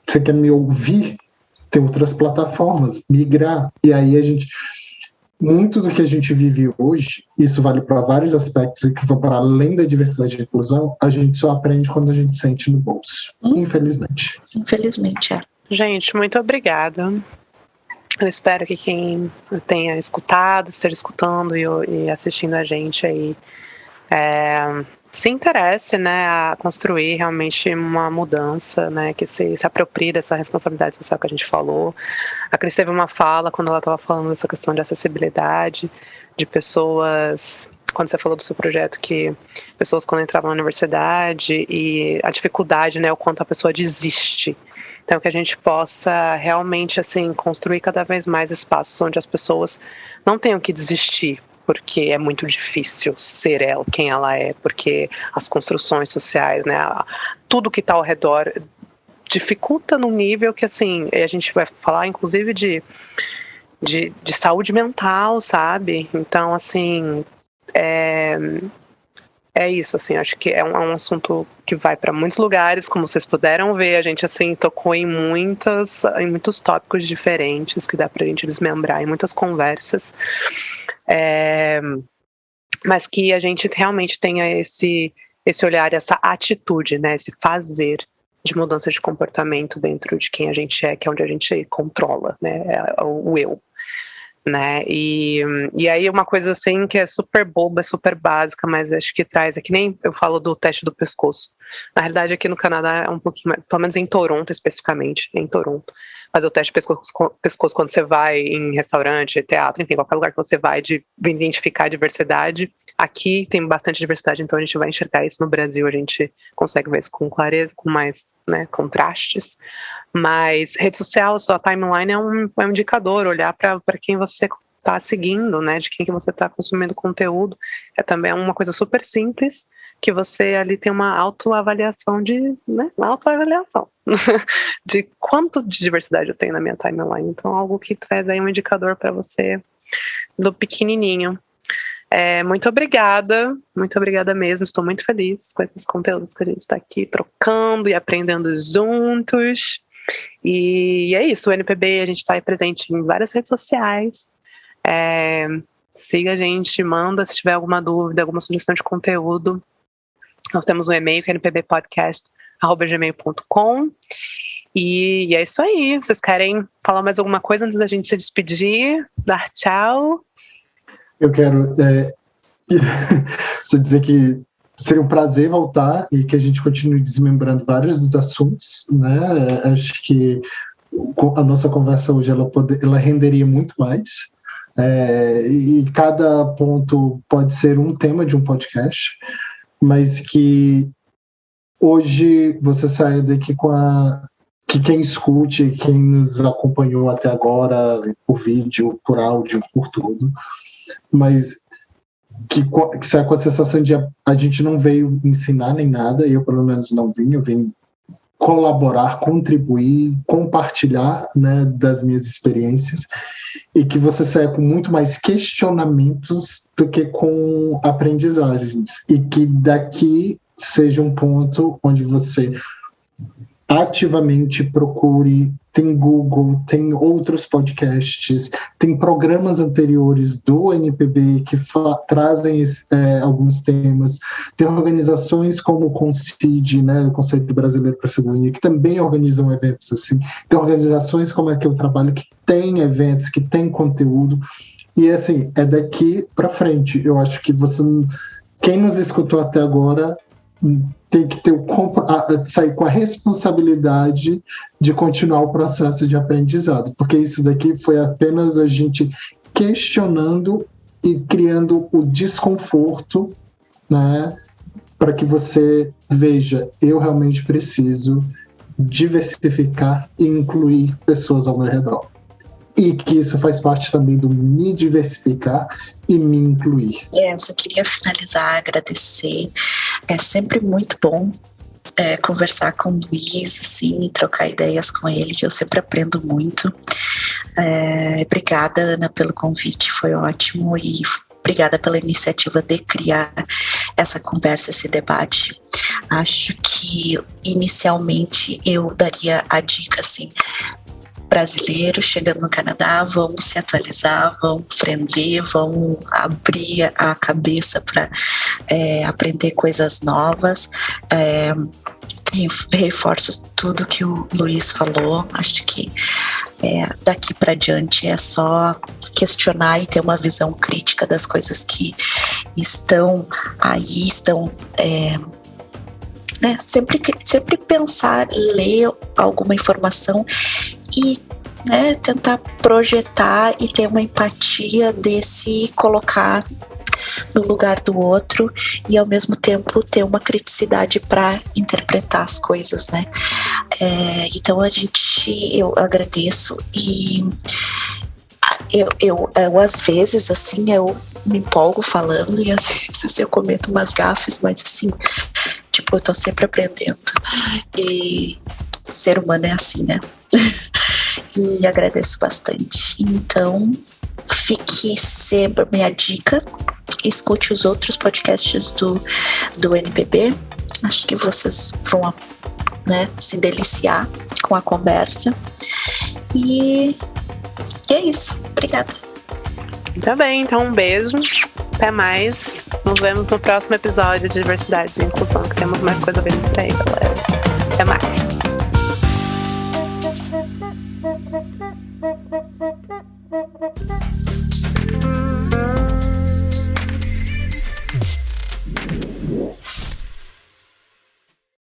Você quer me ouvir? Tem outras plataformas, migrar. E aí muito do que a gente vive hoje, isso vale para vários aspectos e que vão para além da diversidade e inclusão, a gente só aprende quando a gente sente no bolso. Infelizmente. Infelizmente, Gente, muito obrigada. Eu espero que quem tenha escutado, esteja escutando e assistindo a gente aí, se interesse, né, a construir realmente uma mudança, né, que se aproprie dessa responsabilidade social que a gente falou. A Cris teve uma fala quando ela estava falando dessa questão de acessibilidade, de pessoas, quando você falou do seu projeto, que pessoas quando entravam na universidade e a dificuldade, né, o quanto a pessoa desiste. Então, que a gente possa realmente, assim, construir cada vez mais espaços onde as pessoas não tenham que desistir, porque é muito difícil ser ela, quem ela é, porque as construções sociais, né, tudo que está ao redor dificulta num nível que, assim, a gente vai falar, inclusive, de saúde mental, sabe? Então, assim, é isso, assim, acho que é um assunto que vai para muitos lugares, como vocês puderam ver, a gente, assim, tocou em muitos tópicos diferentes que dá pra gente desmembrar em muitas conversas, mas que a gente realmente tenha esse olhar, essa atitude, né, esse fazer de mudança de comportamento dentro de quem a gente é, que é onde a gente controla, né, o eu. Né? E aí uma coisa assim que é super boba, super básica, mas acho que traz, é que nem eu falo do teste do pescoço. Na realidade aqui no Canadá é um pouquinho mais, pelo menos em Toronto especificamente, em Toronto, fazer o teste de pescoço quando você vai em restaurante, teatro, enfim, qualquer lugar que você vai de identificar a diversidade. Aqui tem bastante diversidade, então a gente vai enxergar isso. No Brasil a gente consegue ver isso com clareza, com mais, né, contrastes. Mas rede social, sua timeline é um indicador, olhar para quem você está seguindo, né, de quem que você está consumindo conteúdo. É também uma coisa super simples, que você ali tem uma autoavaliação de quanto de diversidade eu tenho na minha timeline. Então, algo que traz aí um indicador para você do pequenininho. Muito obrigada mesmo, estou muito feliz com esses conteúdos que a gente está aqui trocando e aprendendo juntos. E é isso, o NPB, a gente está aí presente em várias redes sociais. Siga a gente, manda se tiver alguma dúvida, alguma sugestão de conteúdo. Nós temos um e-mail que é npbpodcast@gmail.com. E é isso aí. Vocês querem falar mais alguma coisa antes da gente se despedir? Dar tchau? Eu quero só dizer que seria um prazer voltar e que a gente continue desmembrando vários dos assuntos, né? Acho que a nossa conversa hoje ela renderia muito mais. E cada ponto pode ser um tema de um podcast, mas que hoje você saia daqui que quem escute, quem nos acompanhou até agora, por vídeo, por áudio, por tudo, mas que sai com a sensação de a gente não veio ensinar nem nada, eu pelo menos não vim, eu vim colaborar, contribuir, compartilhar, né, das minhas experiências, e que você saia com muito mais questionamentos do que com aprendizagens, e que daqui seja um ponto onde você ativamente procure, tem Google, tem outros podcasts, tem programas anteriores do NPB que trazem alguns temas, tem organizações como o CONCID, né, o Conselho Brasileiro para a Cidadania, que também organizam eventos assim, tem organizações como a que eu trabalho, que tem eventos, que tem conteúdo, e assim, é daqui para frente. Eu acho que quem nos escutou até agora tem que sair com a responsabilidade de continuar o processo de aprendizado, porque isso daqui foi apenas a gente questionando e criando o desconforto, né, para que você veja, eu realmente preciso diversificar e incluir pessoas ao meu redor. E que isso faz parte também do me diversificar e me incluir. Eu só queria finalizar, agradecer. É sempre muito bom conversar com o Luiz, assim, e trocar ideias com ele, que eu sempre aprendo muito. Obrigada, Ana, pelo convite, foi ótimo, e obrigada pela iniciativa de criar essa conversa, esse debate. Acho que, inicialmente, eu daria a dica, assim, brasileiros chegando no Canadá, vão se atualizar, vão aprender, vão abrir a cabeça para aprender coisas novas. Reforço tudo que o Luiz falou. Acho que daqui para diante é só questionar e ter uma visão crítica das coisas que estão aí, né? Sempre pensar, ler alguma informação e, né, tentar projetar e ter uma empatia de se colocar no lugar do outro e, ao mesmo tempo, ter uma criticidade para interpretar as coisas, né? Então, eu agradeço e eu às vezes, assim, eu me empolgo falando e às vezes eu cometo umas gafes, mas assim, tipo, eu tô sempre aprendendo. E ser humano é assim, né? E agradeço bastante. Então, fique sempre, minha dica escute os outros podcasts do NPB. Acho que vocês vão, né, se deliciar com a conversa. E é isso. Obrigada. Tá bem, então um beijo. Até mais. Nos vemos no próximo episódio de Diversidade e Inclusão, que temos mais coisa bem por aí, galera. Até mais.